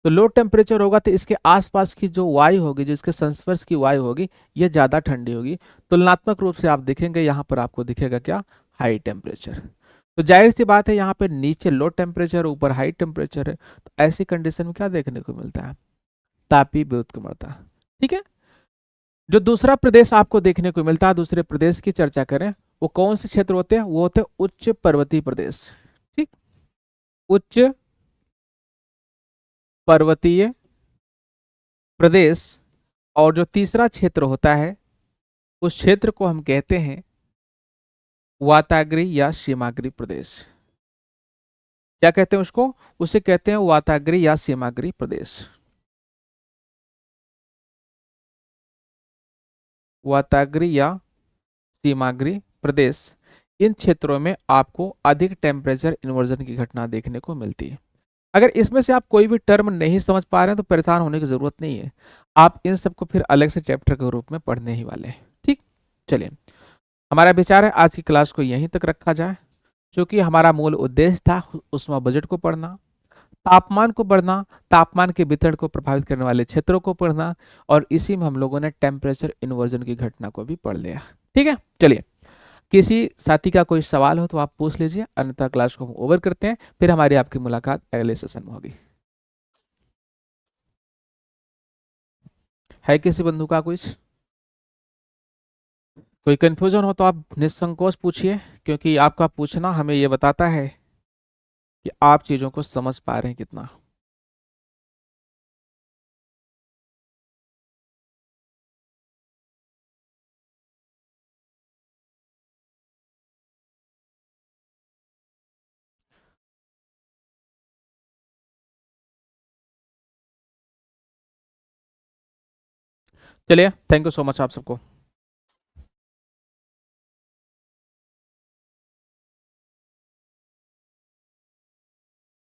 तो लो टेम्परेचर होगा तो इसके आसपास की जो वायु होगी, जो इसके संस्पर्श की वायु होगी, ये ज़्यादा ठंडी होगी। तुलनात्मक रूप से आप देखेंगे यहाँ पर आपको दिखेगा क्या, हाई टेम्परेचर। तो जाहिर सी बात है यहाँ पे नीचे लो टेम्परेचर, ऊपर हाई टेम्परेचर है, तो ऐसी कंडीशन में क्या देखने को मिलता है, तापीय व्युत्क्रमणता। ठीक है। जो दूसरा प्रदेश आपको देखने को मिलता है, दूसरे प्रदेश की चर्चा करें, वो कौन से क्षेत्र होते हैं, वो होते हैं उच्च पर्वतीय प्रदेश। ठीक, उच्च पर्वतीय प्रदेश। और जो तीसरा क्षेत्र होता है, उस क्षेत्र को हम कहते हैं वाताग्री या सीमाग्री प्रदेश। क्या कहते हैं उसको, उसे कहते हैं वाताग्री या सीमाग्री प्रदेश। वाताग्री या सीमाग्री प्रदेश, इन क्षेत्रों में आपको अधिक टेम्परेचर इन्वर्जन की घटना देखने को मिलती है। अगर इसमें से आप कोई भी टर्म नहीं समझ पा रहे हैं तो परेशान होने की जरूरत नहीं है, आप इन सबको फिर अलग से चैप्टर के रूप में पढ़ने ही वाले हैं। ठीक, चलिए, हमारा विचार है आज की क्लास को यहीं तक रखा जाए, क्योंकि हमारा मूल उद्देश्य था उष्मा बजट को पढ़ना, तापमान को पढ़ना, तापमान के वितरण को प्रभावित करने वाले क्षेत्रों को पढ़ना, और इसी में हम लोगों ने टेम्परेचर इन्वर्जन की घटना को भी पढ़ लिया। ठीक है, चलिए, किसी साथी का कोई सवाल हो तो आप पूछ लीजिए, अन्यथा क्लास को हम ओवर करते हैं, फिर हमारी आपकी मुलाकात अगले सेशन में होगी। है किसी बंधु का कुछ कोई कंफ्यूजन हो तो आप निसंकोच पूछिए, क्योंकि आपका पूछना हमें ये बताता है कि आप चीजों को समझ पा रहे हैं कितना। चलिए, थैंक यू सो मच आप सबको।